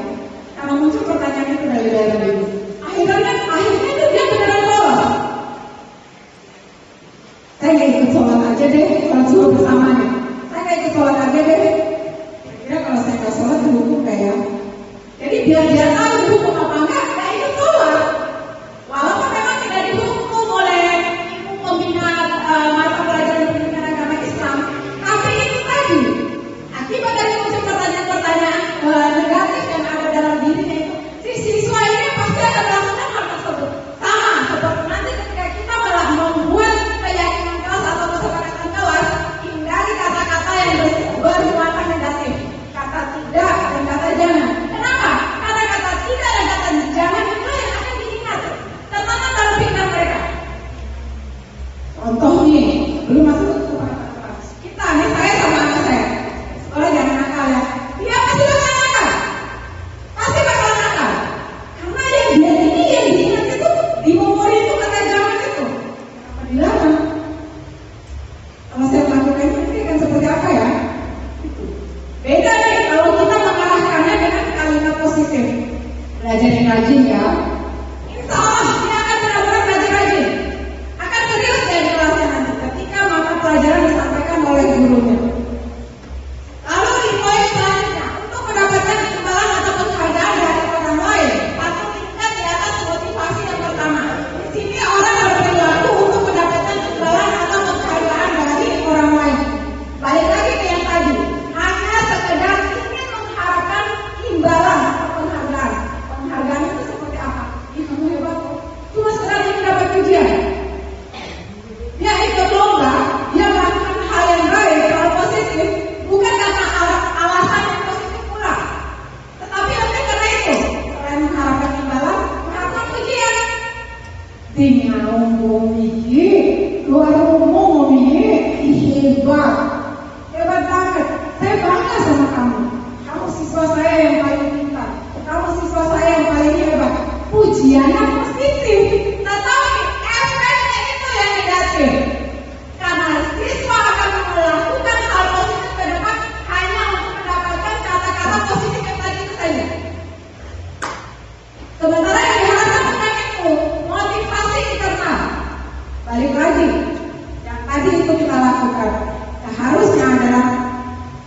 Karena muncul pertanyaan itu dari dalam diri. Akhirnya itu dia beneran bolos. Saya nggak ikut sholat aja deh, sholat subuh bersamanya. Saya nggak ikut sholat aja deh. Kira-kira kalau saya nggak sholat dihukum nggak ya? Jadi biar dia tahu dihukum apa enggak, nggak ikut sholat. Walaupun memang tidak dihukum oleh ibu pembina mata pelajaran pendidikan agama Islam, tapi itu tadi akibat dari muncul pertanyaan-pertanyaan negatif yang ada dalam dirinya itu, si siswa ini pasti akan melakukan hal tersebut. Sama seperti nanti ketika kita malah membuat keyakinan kelas atau kesepakatan kelas, hindari kata-kata yang bernuansa negatif, kata tidak dan kata jangan. Kenapa? Karena kata tidak dan kata jangan itu yang akan diingat, tertanam dalam pikiran mereka. Contoh nih, belum masuk ke kesepakatan kelas. Kita nih, saya sama anak saya, sekolah jangan nakal ya. Dia pasti bakal nakal. Pasti bakal nakal. Karena yang dia ini yang diingat itu, di memori itu kata jangan itu. Kenapa dilarang? Kalau saya melakukan ini akan seperti apa ya? Beda nih kalau kita mengarahkannya dengan kalimat positif. Belajar yang rajin ya. Insya Allah dia akan benar-benar belajar rajin. Akan serius dia di kelasnya nanti ketika mata pelajaran disampaikan oleh gurunya. Lalu di poin selanjutnya, untuk mendapatkan imbalan atau penghargaan dari orang lain, patut tingkat di atas motivasi yang pertama. Di sini orang berperilaku untuk mendapatkan imbalan atau penghargaan dari orang lain. Balik lagi ke yang tadi, hanya sekedar ingin mengharapkan imbalan atau penghargaan. Penghargaan itu seperti apa? Ih, kamu hebat kok. Cuma sekedar ingin dapat pujian. Dia ikut lomba, dia melakukan hal yang baik, hal positif, bukan karena alasan yang positif pula, tetapi lebih karena itu, selain mengharapkan imbalan, mengharapkan pujian. Tinggal memiliki, luar umum memiliki, hebat banget. Saya bangga sama kamu. Kamu siswa saya yang paling pintar. Kamu siswa saya yang paling hebat. Pujiannya positif, tetapi efeknya itu yang negatif. Karena siswa akan melakukan hal positif ke depan hanya untuk mendapatkan kata-kata positif yang tadi itu saja. Sementara yang diharapkan bukan itu, motivasi internal. Balik lagi, yang tadi itu kita lakukan. Nah, harusnya adalah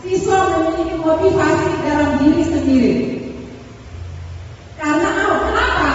siswa memiliki motivasi dalam diri sendiri. Karena kenapa?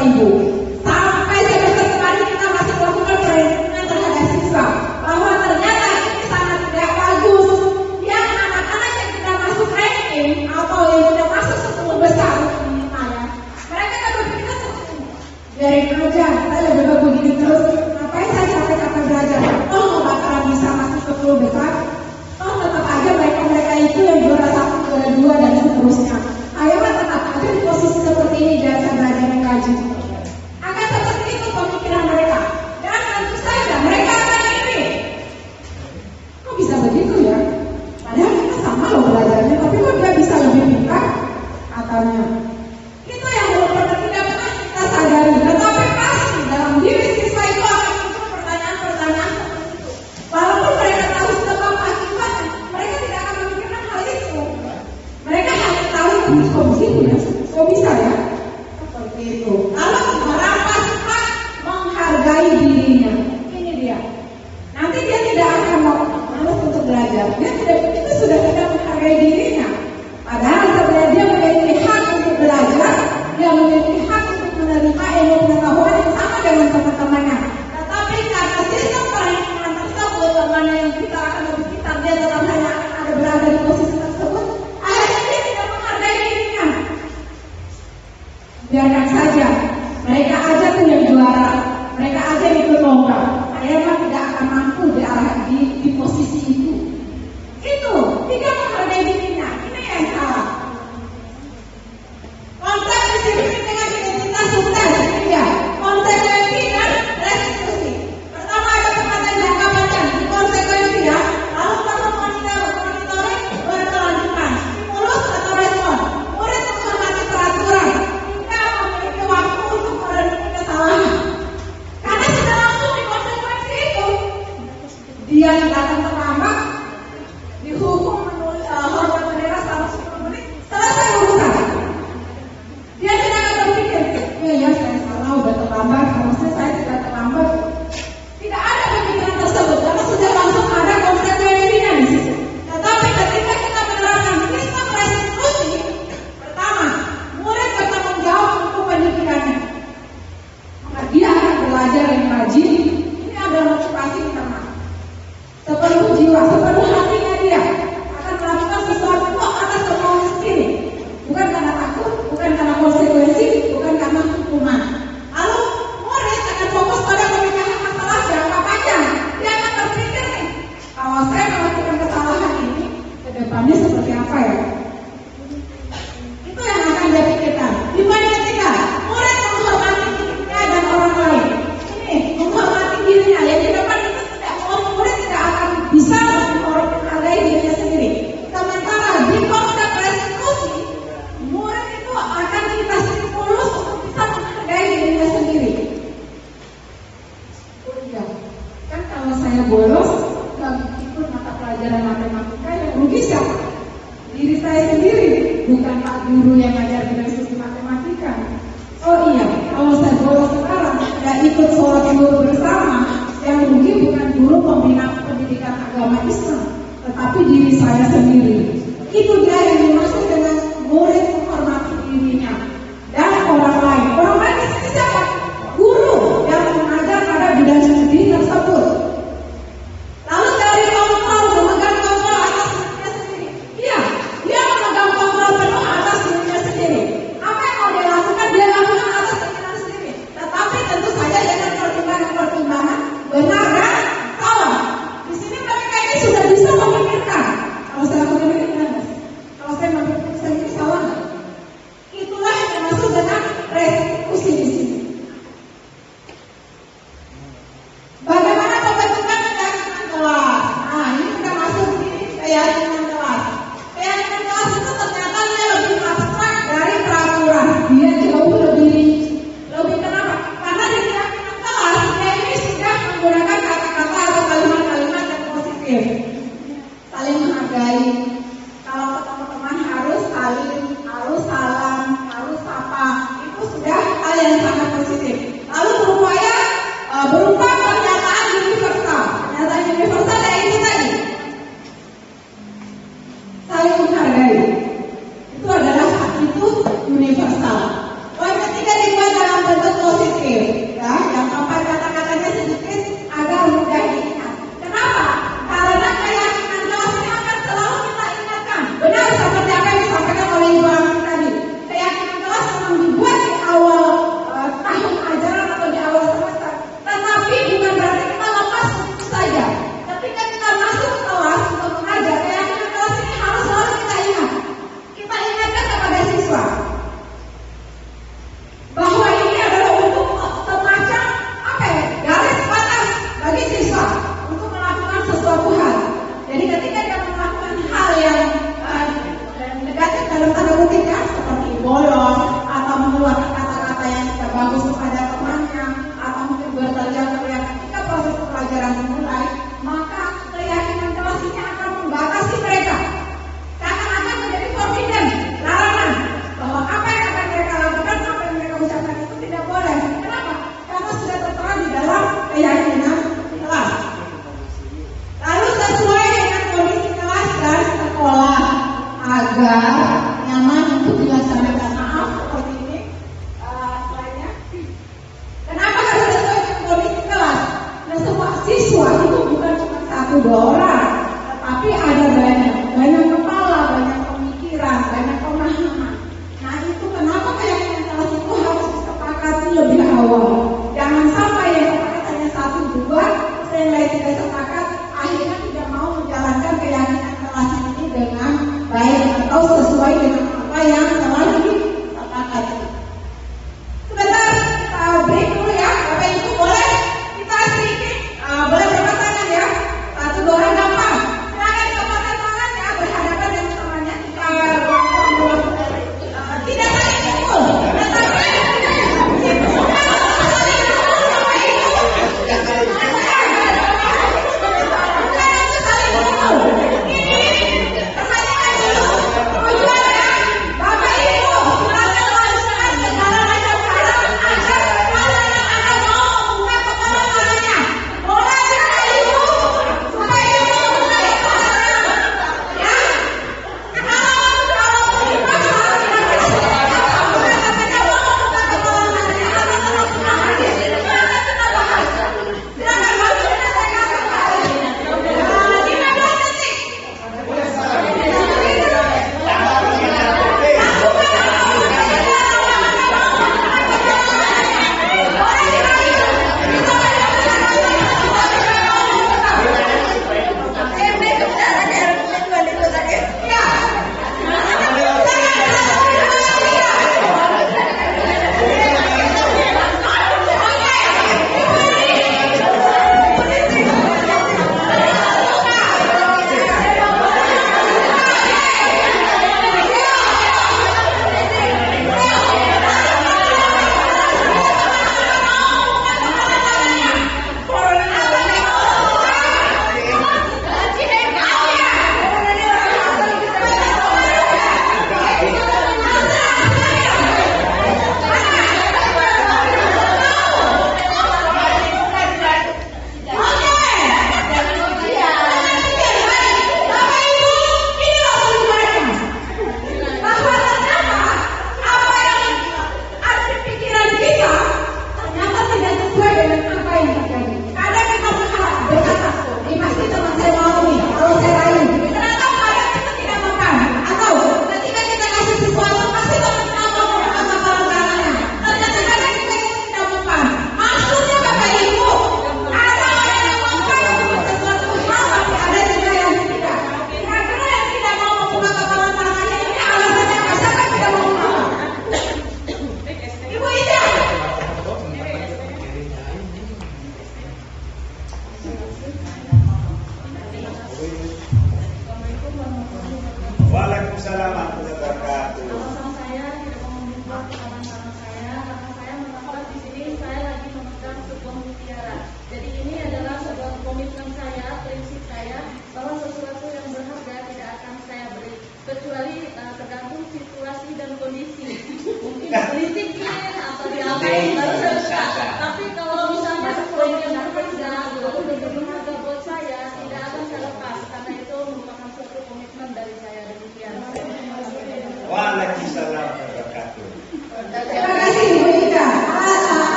Bapak Ibu. Sampai semester kemarin kita masih melakukan perhitungan terhadap siswa bahwa ternyata ini sangat tidak bagus. Yang anak-anak yang tidak masuk ranking atau yang tidak masuk 10 besar minimalnya, mereka kan berpikir dari kerja saya juga begini terus, ngapain saya capek-capek belajar? Oh, nggak bakalan bisa masuk 10 besar. Oh, tetap aja mereka itu yang juara 1, juara 2 dan seterusnya. Ayolah tetap aja di posisi seperti ini biasa belajar mengkaji. Akan seperti itu pemikiran mereka. Dan tentu saja mereka akan iri. Kok bisa begitu ya? Padahal kita sama loh belajarnya, tapi kok dia bisa lebih pintar? Katanya. Itu yang belum pernah tidak pernah kita sadari. Tetapi pasti dalam diri siswa itu akan muncul pertanyaan-pertanyaan seperti itu. Walaupun mereka tahu sebab akibatnya, mereka tidak akan memikirkan hal itu. Mereka hanya tahu kok begitu ya, kok bisa ya? Seperti itu. Lalu merampas hak menghargai dirinya. Ini dia. Nanti dia tidak akan mau malas untuk belajar. Dia itu sudah tidak menghargai dirinya. Padahal sebenarnya dia memiliki hak untuk belajar, dia memiliki hak untuk menerima ilmu pengetahuan yang sama dengan teman-temannya. Tetapi karena sistem perhitungan tersebut, mana yang kita akan lebih pintar, dia tetap hanya akan ada berada di posisi tersebut. Akhirnya dia tidak menghargai dirinya. Biarkan saja, mereka aja tuh yang juara, mereka aja yang ikut lomba. Saya mah tidak akan mampu di posisi itu. Itu tidak menghargai dirinya. Ini yang salah. Konsep disiplin dengan identitas sukses, ya. Konsekuensi dan restitusi. Pertama ada perkataan jangka panjang, konsekuensi ya. Lalu masuk monitoring berkelanjutan, stimulus atau respon. Murid menghormati peraturan, hingga memiliki waktu untuk merenungi kesalahan. Karena sudah langsung di konsekuensi itu, dia tidak akan terlambat, dihukum hormat bendera selama 10 menit, selesai urusan. Dia tidak akan berpikir, ya saya salah, udah terlambat, harusnya saya tidak terlambat. Tidak ada pemikiran tersebut, karena sudah langsung ada konsekuensinya di situ. Tetapi ketika kita menerapkan sistem restitusi, pertama, murid bertanggung jawab untuk pendidikannya. Maka dia akan belajar yang rajin. Ini adalah motivasi pertama. Sepenuh jiwa, sepenuh hatinya dia akan melakukan sesuatu atas kemauan sendiri, bukan karena takut, bukan karena konsekuensi, bukan karena hukuman. Lalu murid akan fokus pada pemecahan masalah jangka panjang. Dia akan berpikir nih, kalau saya melakukan kesalahan ini, kedepannya seperti apa ya? Itu yang akan dia pikirkan. Dibanding ketika murid menghormati dirinya dan orang lain, ini menghormati dirinya, yang di depan itu tidak, murid tidak akan bisa menghargai dirinya sendiri. Sementara di konsep restitusi, murid itu akan kita stimulus untuk bisa menghargai dirinya sendiri. Oh iya, kan kalau saya bolos nggak ikut mata pelajaran matematika, yang rugi siapa? Diri saya sendiri, bukan Pak Guru yang ngajar di restitusi matematika. Oh iya, kalau saya bolos sekarang nggak ikut sholat guru bersama, yang rugi bukan guru pembina pendidikan agama Islam, tetapi diri saya sendiri. Itu dia yang dimaksud dengan murid menghormati dirinya dan orang lain. Orang lain di sini siapa? Guru yang mengajar pada bidang studi tersebut. Lalu dari kontrol, memegang kontrol atas dirinya sendiri. Iya, dia memegang kontrol penuh atas dirinya sendiri. Apa yang mau dia lakukan, dia lakukan atas dirinya sendiri. Tetapi tentu saja dengan pertimbangan-pertimbangan benar dan salah. Di sini mereka ini sudah bisa memikirkan. Kalau saya lakukan ini benar, kalau saya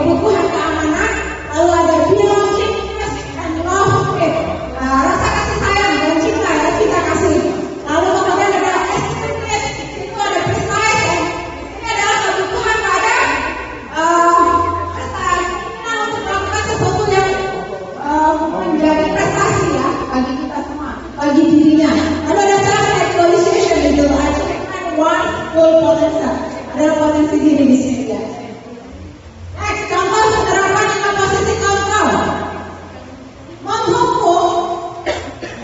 keutuhan keamanan, lalu ada belongingness and love faith, rasa kasih sayang dan cinta ya kita kasih. Lalu kemudian ada esteems, itu ada prestige, dan ini adalah kebutuhan pada prestasi untuk melakukan sesuatu yang menjadi prestasi ya bagi kita semua, bagi dirinya. Lalu ada self actualization itu, one full potential, adalah potensi diri di sini ya. Next, contoh penerapan kapasiti kaum. Menghukum,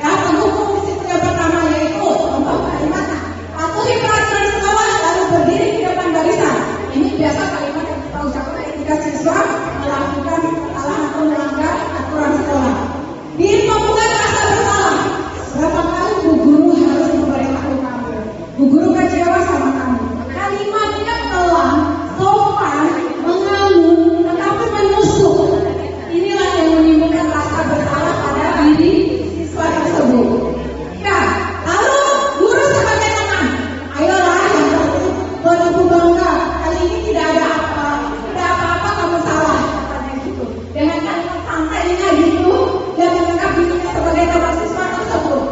ya menghukum disitu yang pertama yaitu contoh kalimatnya patuhi peraturan sekolah lalu berdiri di depan barisan. Ini biasa kalimat yang kita ucapkan ketika siswa melakukan kesalahan atau melanggar aturan sekolah. Diri membuat rasa bersalah. Berapa kali bu guru harus memberitahu kamu? Bu guru kecewa sama kamu. Kalimatnya pelan, sopan, mengalun, tetapi menusuk. Inilah yang menimbulkan rasa bersalah pada diri siswa tersebut. Ya, lalu guru sebagai teman, ayolah yang penting beribu bangga. Kali ini tidak ada apa-apa kamu salah, katanya gitu. Dengan kalimat santainya gitu, dia menganggap dirinya sebagai teman siswa tersebut.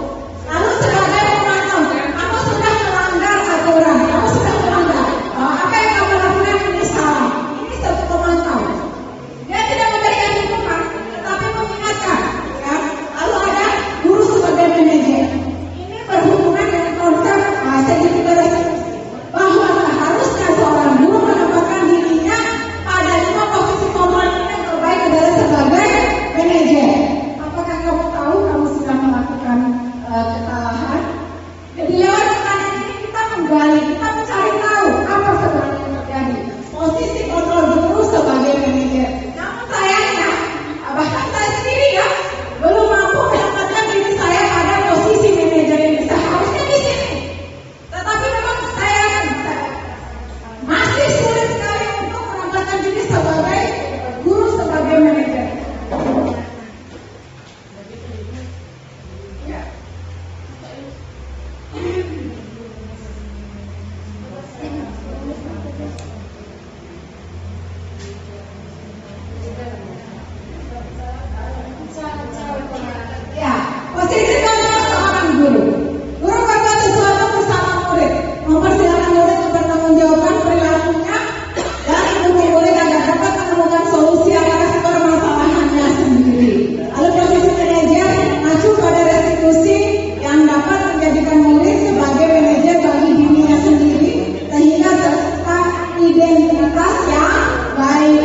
Lalu sebagai pemantau, kamu sudah melanggar aturan, kamu sudah melanggar. Apa yang kamu lakukan ini salah. Ini satu pemantau. Dia tidak memberikan hukuman, tetapi mengingatkan. Ya. Lalu ada guru sebagai manajer. Ini berhubungan dengan konsep segitiga restitusi. Bahwa seharusnya seorang guru menempatkan dirinya pada 5 posisi favorit yang terbaik adalah sebagai manajer. Apakah kamu tahu kamu sudah melakukan kesalahan? Jadi lewat pertanyaan ini kita menggali, kita mencari tahu apa sebenarnya yang terjadi. Posisi kontrol guru sebagai manajer. Namun sayangnya, bahkan saya sendiri ya belum mampu menempatkan diri saya pada posisi manajer yang seharusnya di sini. Tetapi memang saya masih sulit sekali untuk menempatkan diri sebagai guru sebagai manajer. Ya. Ya, posisi kontrol seorang guru. Guru berbuat sesuatu bersama murid, mempersilahkan murid mempertanggungjawabkan perilakunya dan mendukung murid agar dapat menemukan solusi atas permasalahannya sendiri. Lalu posisi manajer mengacu pada restitusi yang dapat menjadikan murid sebagai manajer bagi dirinya sendiri sehingga tercipta identitas yang baik.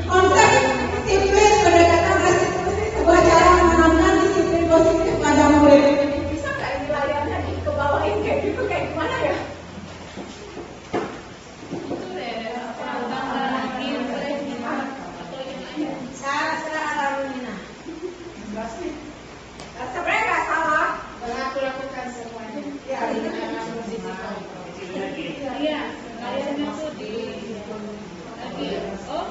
Konsep disiplin pendekatan restitusi sebuah cara menanamkan disiplin positif pada murid. Bisa nggak ini layarnya ke bawahin kayak gitu, kayak gimana ya? Sebenarnya nggak salah. Aku lakukan semuanya. Ya, itu iya, layarnya tuh di oh.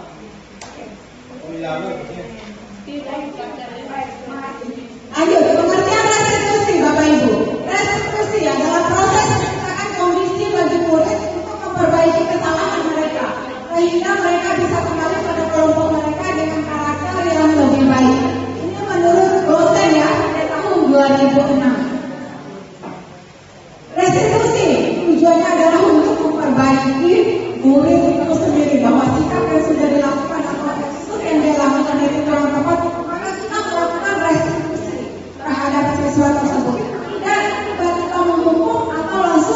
Lanjut, pengertian restitusi Bapak Ibu. Restitusi adalah proses menciptakan kondisi bagi murid untuk memperbaiki kesalahan mereka sehingga mereka bisa kembali pada kelompok mereka dengan karakter yang lebih baik. Ini menurut dosen ya pada tahun 2006. Restitusi tujuannya adalah untuk memperbaiki murid itu sendiri, bahwa sikap yang sudah dilakukan atau attitude yang dia lakukan itu kurang tepat, maka kita melakukan restitusi terhadap siswa tersebut. Tidak tiba-tiba menghukum atau langsung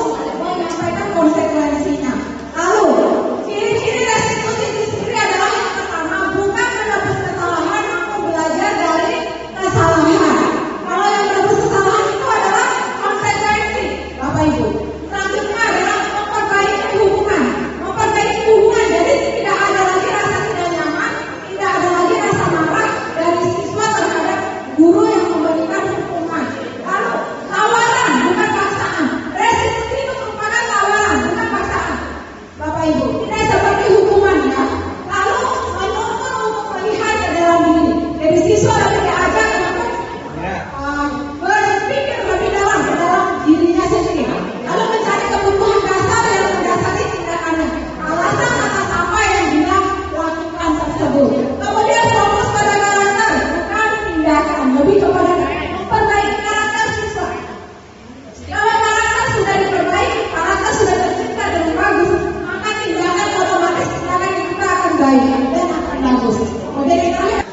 baik dan akan bagus. Kemudian kita lihat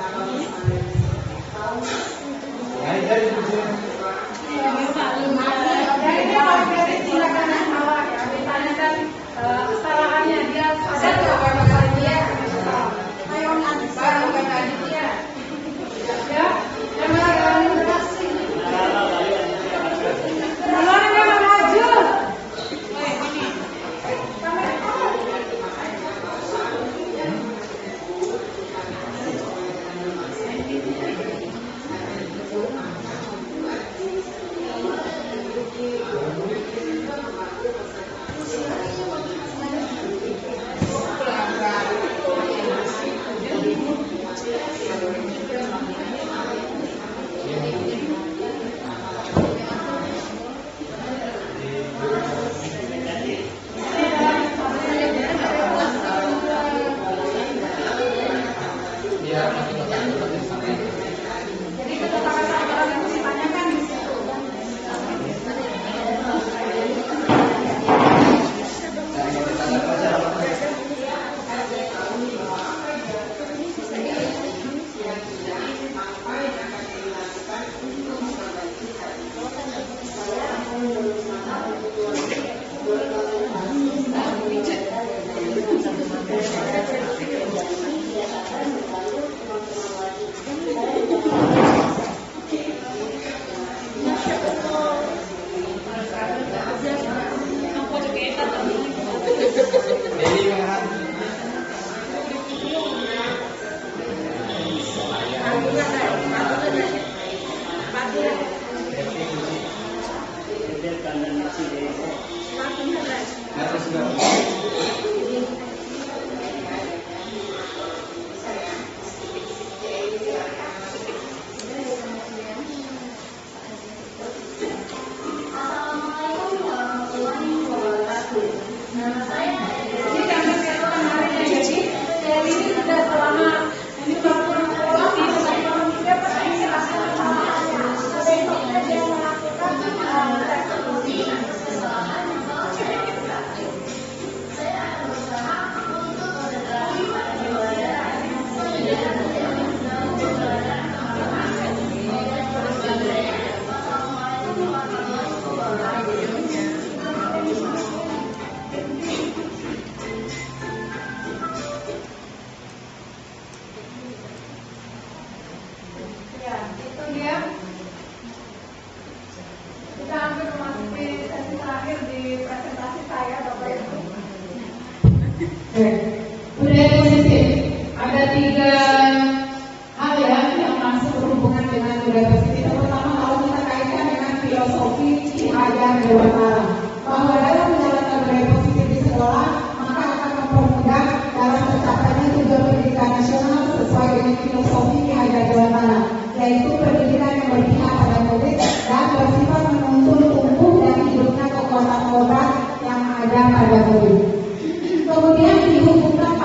budaya positif. Ada 3 hal ya yang langsung berhubungan dengan budaya positif. Pertama, kalau kita kaitkan dengan filosofi Ki Hajar Dewantara, bahwa dalam menjalankan budaya positif di sekolah, maka akan mempermudah dalam tercapainya tujuan pendidikan nasional sesuai dengan filosofi Ki Hajar Dewantara, yaitu pendidikan yang berpihak pada murid dan bersifat menuntun tumbuh dan hidupnya kekuatan kodrat yang ada pada murid. Kemudian dihubungkan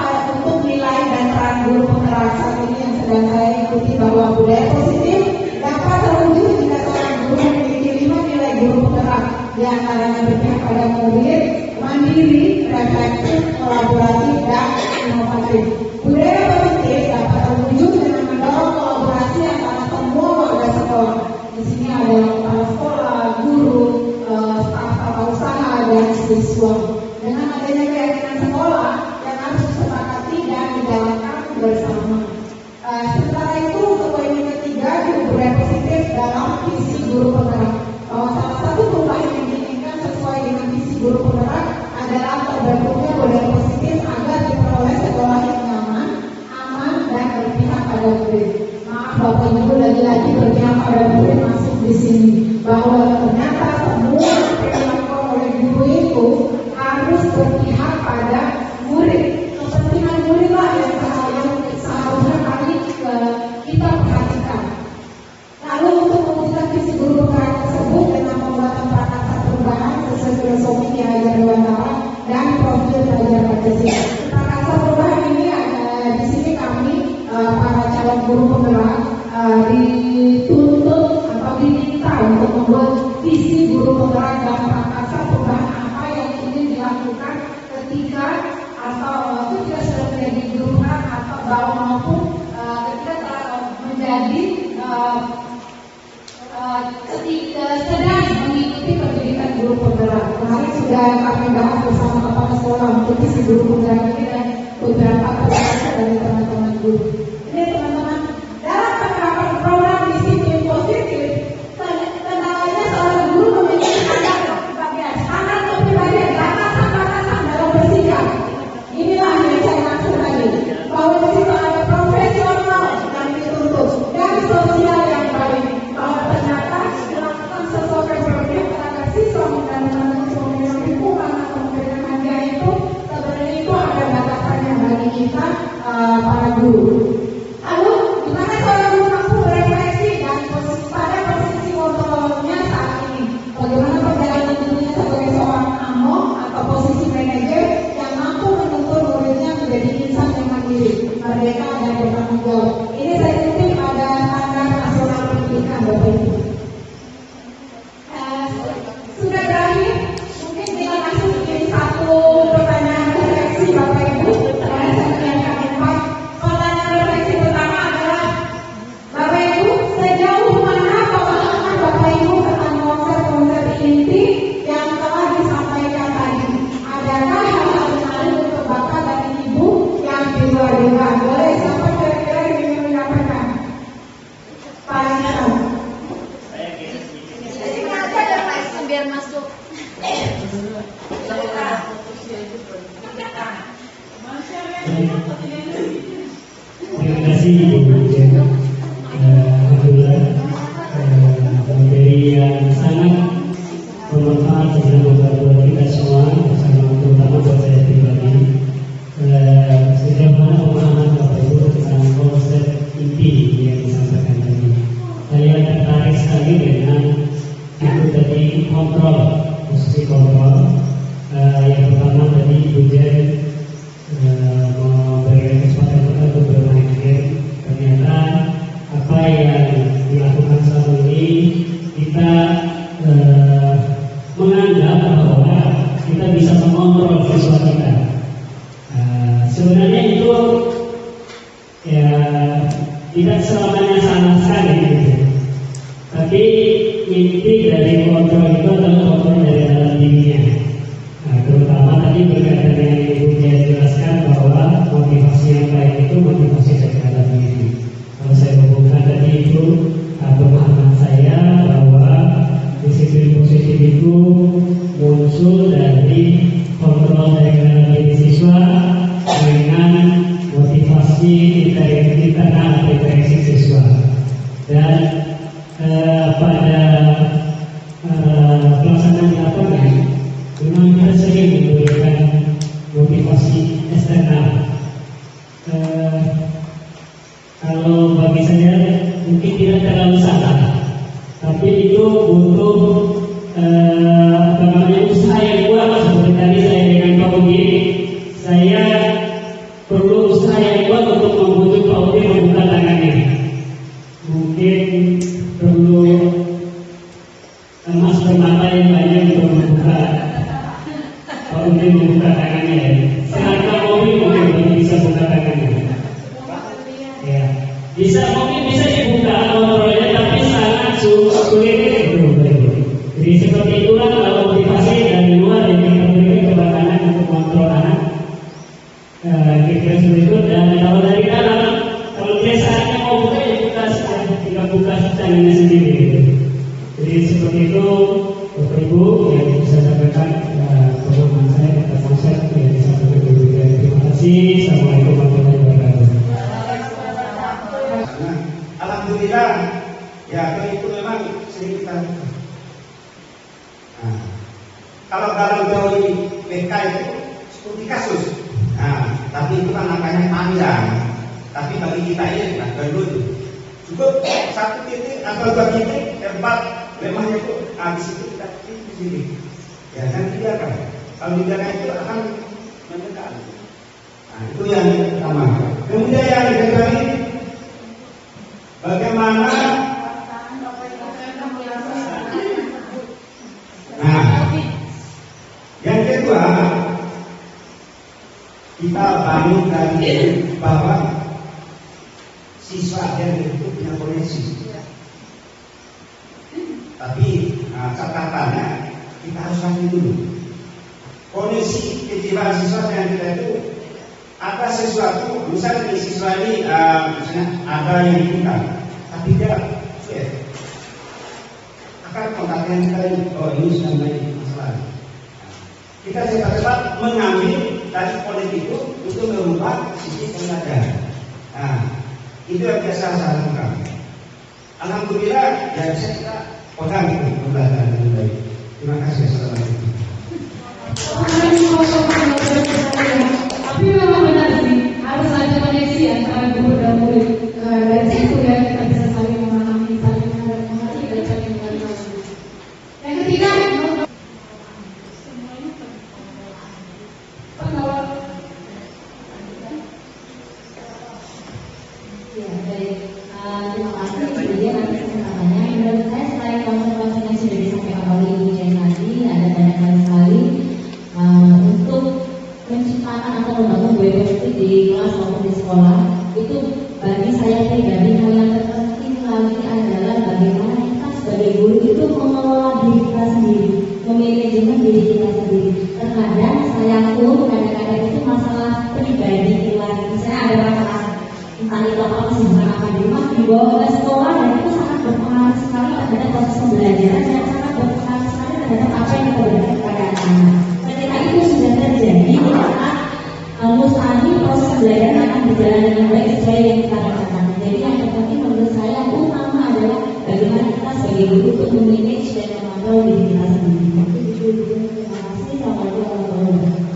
untuk nilai dan peran guru penggerak saat ini yang sedang saya ikuti, bahwa budaya positif dapat terwujud jika seorang guru memiliki 5 nilai guru penggerak, di antaranya berpihak pada murid, mandiri, reflektif, kolaboratif, dan inovatif. Budaya positif dapat terwujud dengan mendorong kolaborasi antara semua warga sekolah. Di sini ada kepala sekolah, guru, staf usaha, dan siswa. Dengan adanya keyakinan sekolah yang harus disepakati dan dijalankan bersama. Sementara itu, untuk poin yang ketiga, budaya positif dalam visi guru penggerak, bahwa salah satu perubahan yang diinginkan sesuai dengan visi guru penggerak adalah terbentuknya budaya positif agar diperoleh sekolah yang nyaman, aman, dan berpihak pada murid. Maaf Bapak Ibu, lagi-lagi berpihak pada murid masuk di sini, bahwa ternyata semua yang dilakukan oleh guru itu harus berpihak pada murid. Kepentingan murid lah yang seharusnya kali kita perhatikan. Lalu untuk mewujudkan visi guru penggerak tersebut dengan pembuatan perangkat perubahan sesuai filosofi Ki Hajar Dewantara dan profil pelajar Pancasila. Perangkat perubahan ini di sini kami para calon guru penggerak dituntut atau diminta untuk membuat visi Ibu. Ini teman-teman, dalam penerapan program disiplin positif, kendalanya seorang guru memiliki standar kepribadian, batasan-batasan dalam bersikap. Inilah yang saya maksud tadi, bahwa di situ ada profesional yang dituntut dan sosial yang baik, bahwa ternyata melakukan sesuatu program terhadap siswa dan teman-teman lingkungan atau memberikan dia itu sebenarnya itu ada batasannya bagi kita para guru. Lalu gimana seorang guru mampu berefleksi dan pada posisi kontrolnya saat ini? Bagaimana perjalanan gurunya sebagai seorang AMO atau posisi manajer yang mampu menuntun muridnya menjadi insan yang mandiri, merdeka dan bertanggung jawab. Ini saya kutip ada standar nasional pendidikan, Bapak Ibu. Sudah berakhir, mungkin kita masuk menjadi satu pertanyaan refleksi Bapak Ibu. Karena saya menyiapkan 4 pertanyaan refleksi. Pertama adalah, Bapak Ibu, sejauh mana pemahaman Bapak Ibu tentang konsep-konsep inti yang telah disampaikan tadi? Adakah hal-hal menarik untuk Bapak dan Ibu yang di luar dugaan? Boleh siapa kira-kira yang ingin menyampaikan? Pak Nisam. Biar masuk. Terima kasih Ibu Dirjen. Alhamdulillah materi yang sangat bermanfaat buat kita semua, terutama buat saya pribadi. Sejauh mana pemahaman Bapak Ibu tentang konsep inti yang disampaikan tadi? Saya tertarik sekali dengan itu tadi kontrol, posisi kontrol. Yang pertama tadi Ibu Dirjen memberikan kesempatan kita untuk bermain game. Ternyata apa yang dilakukan selama ini kita menganggap bahwa kita bisa mengontrol siswa kita. Sebenarnya itu ya tidak selamanya salah sekali gitu. Tapi inti dari kontrol itu adalah kontrol dari dalam dirinya. Terutama tadi berkaitan dengan Ibu Dia jelaskan bahwa motivasi yang baik itu motivasi dari dalam diri. Kalau saya hubungkan tadi itu pemahaman saya bahwa disiplin positif itu muncul dari kontrol dari dalam diri siswa dengan motivasi internal interaksi siswa. Dan pada pelaksanaan di lapangan memang kita sering memberikan motivasi eksternal. Kalau bagi saya mungkin tidak terlalu salah, tapi itu butuh usaha yang kuat. Seperti tadi saya dengan Pak Udi, saya perlu usaha yang kuat untuk membujuk Pak Udi membuka tangannya. Mungkin perlu emas permata yang banyak untuk membuka Pak Udi membuka tangannya. Silakan mobil mungkin bisa buka tangannya. Ya, mungkin bisa dibuka kontrolnya, tapi sangat sulit itu. Jadi seperti itulah kalau motivasi dari luar yang kita berikan kepada anak untuk kontrol anak. Kira-kira seperti itu. Dan kalau dari dalam, kalau dia saatnya mau buka ya kita tinggal buka tangannya sendiri. Gitu. Jadi seperti itu, Bapak Ibu yang bisa sampaikan pemahaman saya tentang konsep yang disampaikan Ibu. Terima kasih. Assalamualaikum warahmatullahi wabarakatuh. Alhamdulillah, ya kalau itu memang sering kita. Kalau dalam teori BK itu seperti kasus. Tapi itu kan angkanya panjang. Tapi bagi kita ini kan dulu cukup satu titik atau 2 titik tempat lemahnya itu habis itu kita di sini. Ya kan dibiarkan. Kalau dibiarkan itu akan mendekat. Itu yang pertama. Kemudian yang kedua ini bagaimana yang kedua kita bangun dari bahwa siswa yang itu punya potensi. Tapi catatannya kita harus lanjut dulu. Kondisi kejiwaan siswa yang kita itu ada sesuatu, misalnya di siswa ini misalnya ada yang dibuka, tapi dia akan kontaknya kita ini, oh ini sudah menjadi masalah. Kita cepat-cepat mengambil dari politik itu untuk merubah sisi pembelajaran. Nah, itu yang biasa saya lakukan. Alhamdulillah, ya bisa kita pegang itu pembelajaran dengan baik. Terima kasih. Assalamualaikum. Tapi memang benar sih, harus ada koneksi antara guru dan murid. Dari situ ya kita bisa saling memahami, saling mengerti dan saling mengenal. Yang ketiga, pengawas. Ya, baik. Terima kasih. Kemudian nanti kesempatannya, menurut saya selain konsep-konsep yang sudah disampaikan oleh Ibu Jaya tadi, ada banyak hal sekali untuk menciptakan atau membangun budaya positif di kelas maupun di sekolah. Itu bagi saya pribadi hal yang terpenting lagi adalah bagaimana kita sebagai guru itu mengelola diri kita sendiri, memanajemen diri kita sendiri. Terkadang saya pun kadang-kadang itu masalah pribadi kelas, misalnya ada masalah entah itu apa kesibukan apa di rumah dibawa ke sekolah, dan itu sangat berpengaruh sekali terhadap proses pembelajaran dan sangat berpengaruh sekali terhadap apa yang kita berikan kepada anak-anak. Ketika itu sudah terjadi, maka mustahil proses pembelajaran akan berjalan dengan baik sesuai yang kita rasakan. Jadi yang terpenting menurut saya utama adalah bagaimana kita sebagai guru untuk memanage dan mengontrol diri kita sendiri. Terima kasih. Assalamualaikum warahmatullahi wabarakatuh.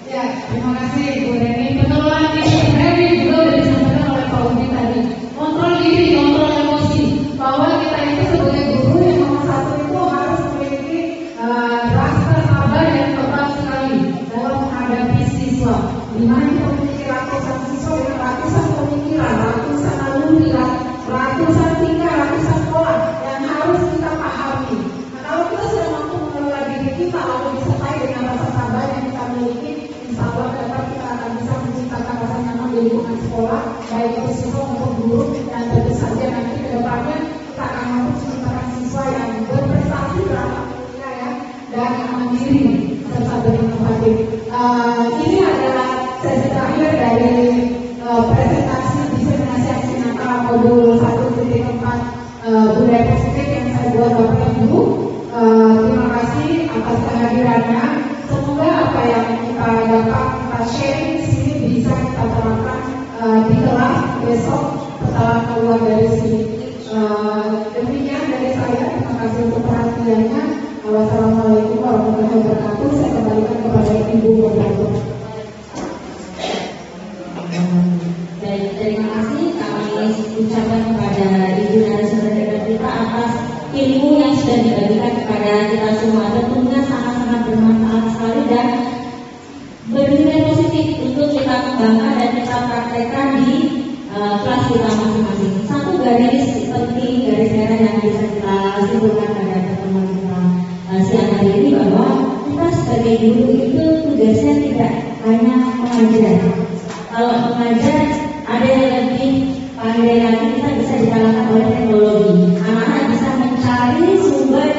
Ya, terima kasih Bu Reni. Pengelolaan diri Reni juga sudah disampaikan oleh Pak Udi tadi. Kontrol diri, kontrol emosi. Bahwa kita itu sebagai guru yang nomor satu itu harus memiliki rasa sabar yang tebal sekali dalam menghadapi siswa. Di mana kita memiliki ratusan siswa dengan ratusan pemikiran, ratusan alumni, ratusan tingkat, ratusan sekolah yang harus kita pahami. Nah, kalau kita sudah mampu mengelola diri kita lalu disertai dengan rasa sabar yang kita miliki, insya Allah ke depan kita akan bisa menciptakan rasa nyaman di lingkungan sekolah, baik itu siswa maupun guru, dan tentu saja nanti ke depannya kita akan mampu menciptakan siswa yang berprestasi dalam dunia ya, dan yang mandiri serta berinovatif. Ini adalah sesi terakhir dari presentasi diseminasi aksi nyata modul 1.4 budaya positif yang saya buat Bapak Ibu. Terima kasih atas kehadirannya. Semoga apa yang kita dapat kita sharing di sini bisa kita terapkan di kelas besok setelah keluar dari sini. Demikian dari saya. Terima kasih untuk perhatiannya. Wassalamualaikum warahmatullahi wabarakatuh. Saya kembalikan kepada Ibu Moderator. Baik, terima kasih kami ucapkan kepada Ibu narasumber kita atas ilmu yang sudah dibagikan kepada kita semua. Tentunya sangat-sangat bermanfaat sekali dan bernilai positif untuk kita kembangkan dan kita praktekkan di kelas kita masing-masing. Satu garis penting, garis merah yang bisa kita simpulkan pada pertemuan kita siang hari ini, bahwa kita sebagai guru itu tugasnya tidak hanya mengajar. Kalau mengajar ada yang lebih pandai lagi, kita bisa dikalahkan oleh teknologi. Anak-anak bisa mencari sumber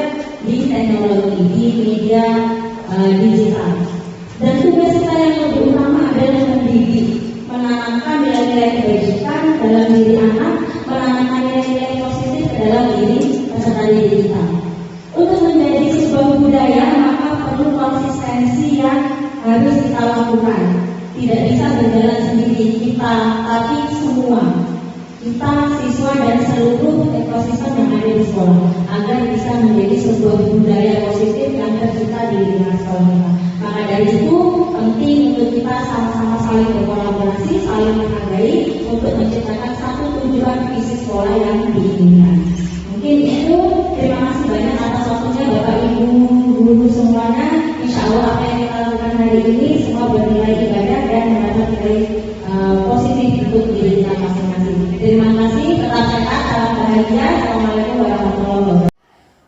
di teknologi, di media digital. Dan tugas kita yang lebih utama adalah mendidik, menanamkan nilai-nilai kebajikan dalam diri anak, menanamkan nilai-nilai positif ke dalam diri peserta didik kita. Untuk menjadi sebuah budaya, maka perlu konsistensi yang harus kita lakukan. Tidak bisa berjalan sendiri kita, tapi semua kita, siswa dan seluruh ekosistem yang ada di sekolah, agar bisa menjadi sebuah budaya positif yang tercipta di lingkungan sekolah kita. Maka dari itu penting untuk kita sama-sama saling berkolaborasi, saling menghargai untuk menciptakan satu tujuan visi sekolah yang diinginkan. Mungkin itu. Terima kasih banyak atas waktunya Bapak Ibu guru semuanya. Insya Allah apa yang kita lakukan hari ini semua bernilai ibadah dan mendapat nilai positif untuk diri kita masing-masing. Terima kasih, tetap sehat, salam bahagia. Assalamualaikum warahmatullahi wabarakatuh.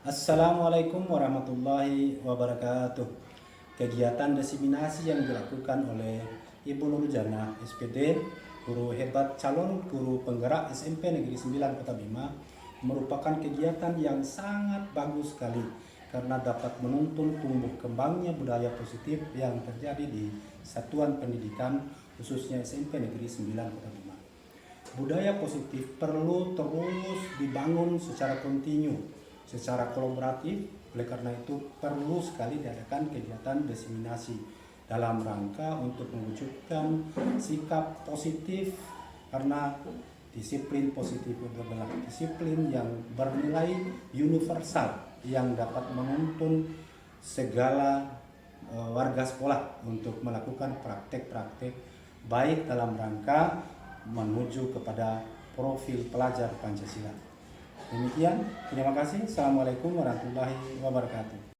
Assalamualaikum warahmatullahi wabarakatuh. Kegiatan diseminasi yang dilakukan oleh Ibu Nurjana SPD, guru hebat calon guru penggerak SMP Negeri 9 Kota Bima, merupakan kegiatan yang sangat bagus sekali karena dapat menuntun tumbuh kembangnya budaya positif yang terjadi di satuan pendidikan, khususnya SMP Negeri 9 Kota Demak. Budaya positif perlu terus dibangun secara kontinu, secara kolaboratif. Oleh karena itu perlu sekali diadakan kegiatan diseminasi dalam rangka untuk mewujudkan sikap positif, karena disiplin positif adalah disiplin yang bernilai universal yang dapat menuntun segala warga sekolah untuk melakukan praktek-praktek baik dalam rangka menuju kepada profil pelajar Pancasila. Demikian, terima kasih. Assalamualaikum warahmatullahi wabarakatuh.